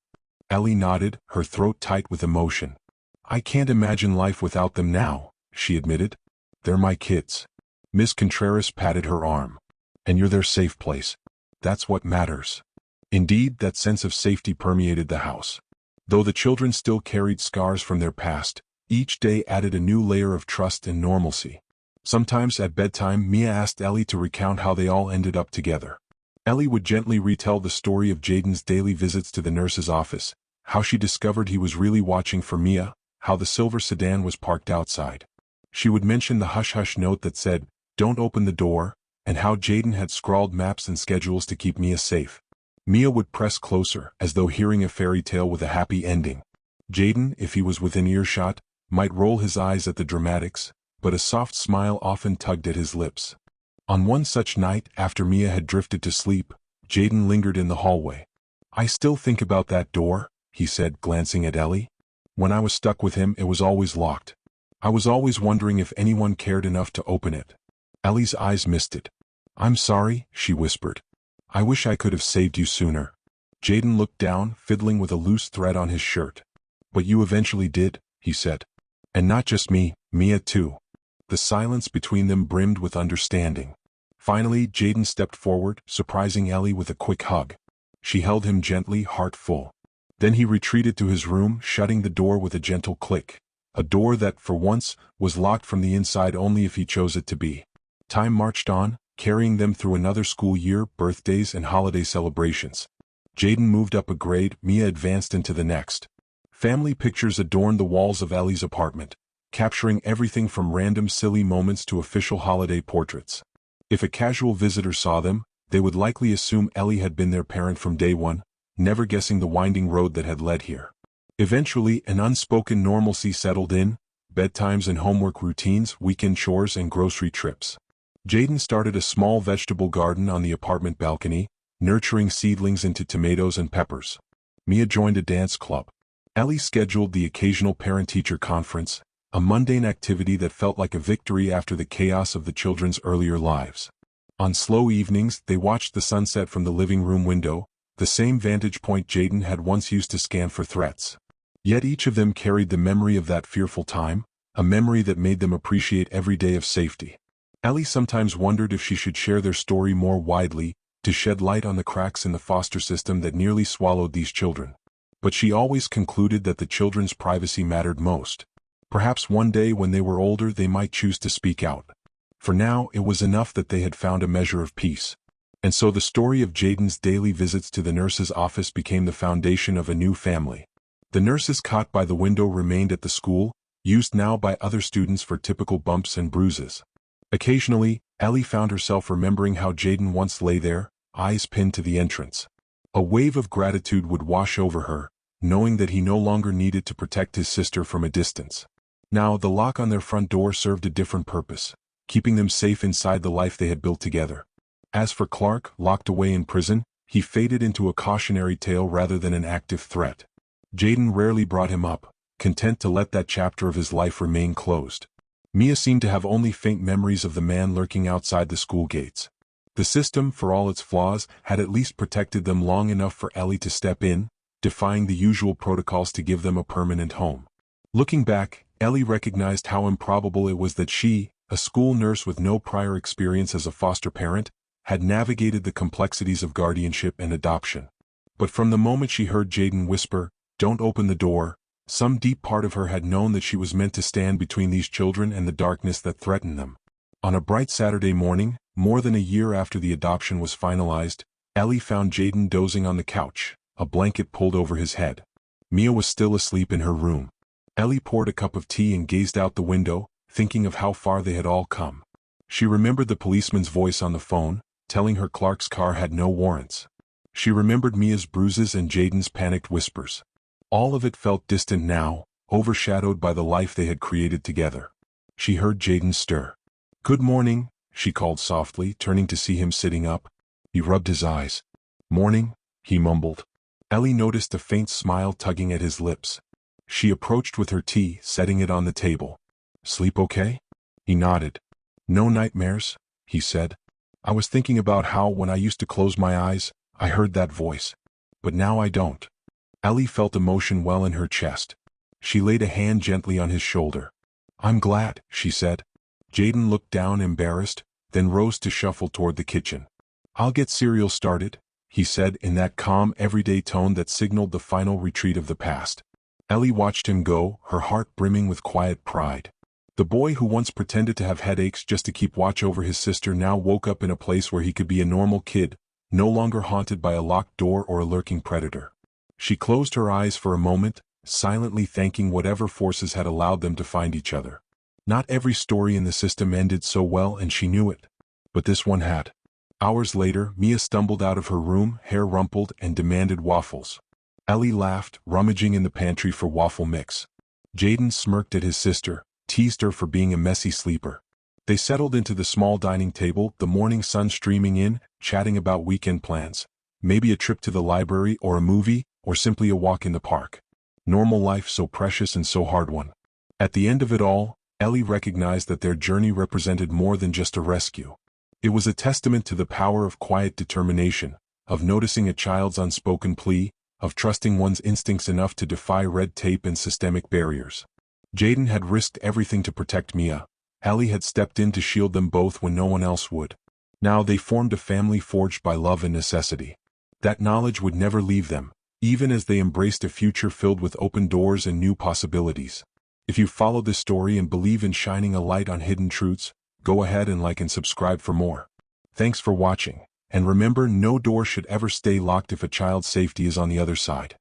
Ellie nodded, her throat tight with emotion. "I can't imagine life without them now," she admitted. "They're my kids." Miss Contreras patted her arm. "And you're their safe place. That's what matters." Indeed, that sense of safety permeated the house. Though the children still carried scars from their past, each day added a new layer of trust and normalcy. Sometimes at bedtime, Mia asked Ellie to recount how they all ended up together. Ellie would gently retell the story of Jayden's daily visits to the nurse's office, how she discovered he was really watching for Mia, how the silver sedan was parked outside. She would mention the hush-hush note that said, "Don't open the door," and how Jayden had scrawled maps and schedules to keep Mia safe. Mia would press closer, as though hearing a fairy tale with a happy ending. Jayden, if he was within earshot, might roll his eyes at the dramatics, but a soft smile often tugged at his lips. On one such night, after Mia had drifted to sleep, Jayden lingered in the hallway. "I still think about that door," he said, glancing at Ellie. "When I was stuck with him, it was always locked. I was always wondering if anyone cared enough to open it." Ellie's eyes misted. "I'm sorry," she whispered. "I wish I could have saved you sooner." Jayden looked down, fiddling with a loose thread on his shirt. "But you eventually did," he said. "And not just me, Mia too." The silence between them brimmed with understanding. Finally, Jayden stepped forward, surprising Ellie with a quick hug. She held him gently, heart full. Then he retreated to his room, shutting the door with a gentle click. A door that, for once, was locked from the inside only if he chose it to be. Time marched on, carrying them through another school year, birthdays and holiday celebrations. Jayden moved up a grade, Mia advanced into the next. Family pictures adorned the walls of Ellie's apartment, capturing everything from random silly moments to official holiday portraits. If a casual visitor saw them, they would likely assume Ellie had been their parent from day one, never guessing the winding road that had led here. Eventually, an unspoken normalcy settled in. bedtimes and homework routines, weekend chores and grocery trips. Jayden started a small vegetable garden on the apartment balcony, nurturing seedlings into tomatoes and peppers. Mia joined a dance club. Ellie scheduled the occasional parent-teacher conference, a mundane activity that felt like a victory after the chaos of the children's earlier lives. On slow evenings, they watched the sunset from the living room window, the same vantage point Jayden had once used to scan for threats. Yet each of them carried the memory of that fearful time, a memory that made them appreciate every day of safety. Ellie sometimes wondered if she should share their story more widely, to shed light on the cracks in the foster system that nearly swallowed these children. But she always concluded that the children's privacy mattered most. Perhaps one day when they were older they might choose to speak out. For now, it was enough that they had found a measure of peace. And so the story of Jayden's daily visits to the nurse's office became the foundation of a new family. The nurse's cot by the window remained at the school, used now by other students for typical bumps and bruises. Occasionally, Ellie found herself remembering how Jayden once lay there, eyes pinned to the entrance. A wave of gratitude would wash over her, knowing that he no longer needed to protect his sister from a distance. Now the lock on their front door served a different purpose, keeping them safe inside the life they had built together. As for Clark, locked away in prison, he faded into a cautionary tale rather than an active threat. Jayden rarely brought him up, content to let that chapter of his life remain closed. Mia seemed to have only faint memories of the man lurking outside the school gates. The system, for all its flaws, had at least protected them long enough for Ellie to step in, defying the usual protocols to give them a permanent home. Looking back, Ellie recognized how improbable it was that she, a school nurse with no prior experience as a foster parent, had navigated the complexities of guardianship and adoption. But from the moment she heard Jayden whisper, "Don't open the door," some deep part of her had known that she was meant to stand between these children and the darkness that threatened them. On a bright Saturday morning, more than a year after the adoption was finalized, Ellie found Jayden dozing on the couch, a blanket pulled over his head. Mia was still asleep in her room. Ellie poured a cup of tea and gazed out the window, thinking of how far they had all come. She remembered the policeman's voice on the phone, telling her Clark's car had no warrants. She remembered Mia's bruises and Jayden's panicked whispers. All of it felt distant now, overshadowed by the life they had created together. She heard Jayden stir. "Good morning," she called softly, turning to see him sitting up. He rubbed his eyes. "Morning," he mumbled. Ellie noticed a faint smile tugging at his lips. She approached with her tea, setting it on the table. "Sleep okay?" He nodded. "No nightmares," he said. "I was thinking about how when I used to close my eyes, I heard that voice. But now I don't." Ellie felt emotion well in her chest. She laid a hand gently on his shoulder. "I'm glad," she said. Jayden looked down embarrassed, then rose to shuffle toward the kitchen. "I'll get cereal started," he said in that calm, everyday tone that signaled the final retreat of the past. Ellie watched him go, her heart brimming with quiet pride. The boy who once pretended to have headaches just to keep watch over his sister now woke up in a place where he could be a normal kid, no longer haunted by a locked door or a lurking predator. She closed her eyes for a moment, silently thanking whatever forces had allowed them to find each other. Not every story in the system ended so well, and she knew it. But this one had. Hours later, Mia stumbled out of her room, hair rumpled, and demanded waffles. Ellie laughed, rummaging in the pantry for waffle mix. Jayden smirked at his sister, teased her for being a messy sleeper. They settled into the small dining table, the morning sun streaming in, chatting about weekend plans. Maybe a trip to the library or a movie, or simply a walk in the park. Normal life so precious and so hard won. At the end of it all, Ellie recognized that their journey represented more than just a rescue. It was a testament to the power of quiet determination, of noticing a child's unspoken plea, of trusting one's instincts enough to defy red tape and systemic barriers. Jayden had risked everything to protect Mia. Ellie had stepped in to shield them both when no one else would. Now they formed a family forged by love and necessity. That knowledge would never leave them, even as they embraced a future filled with open doors and new possibilities. If you follow this story and believe in shining a light on hidden truths, go ahead and like and subscribe for more. Thanks for watching, and remember, no door should ever stay locked if a child's safety is on the other side.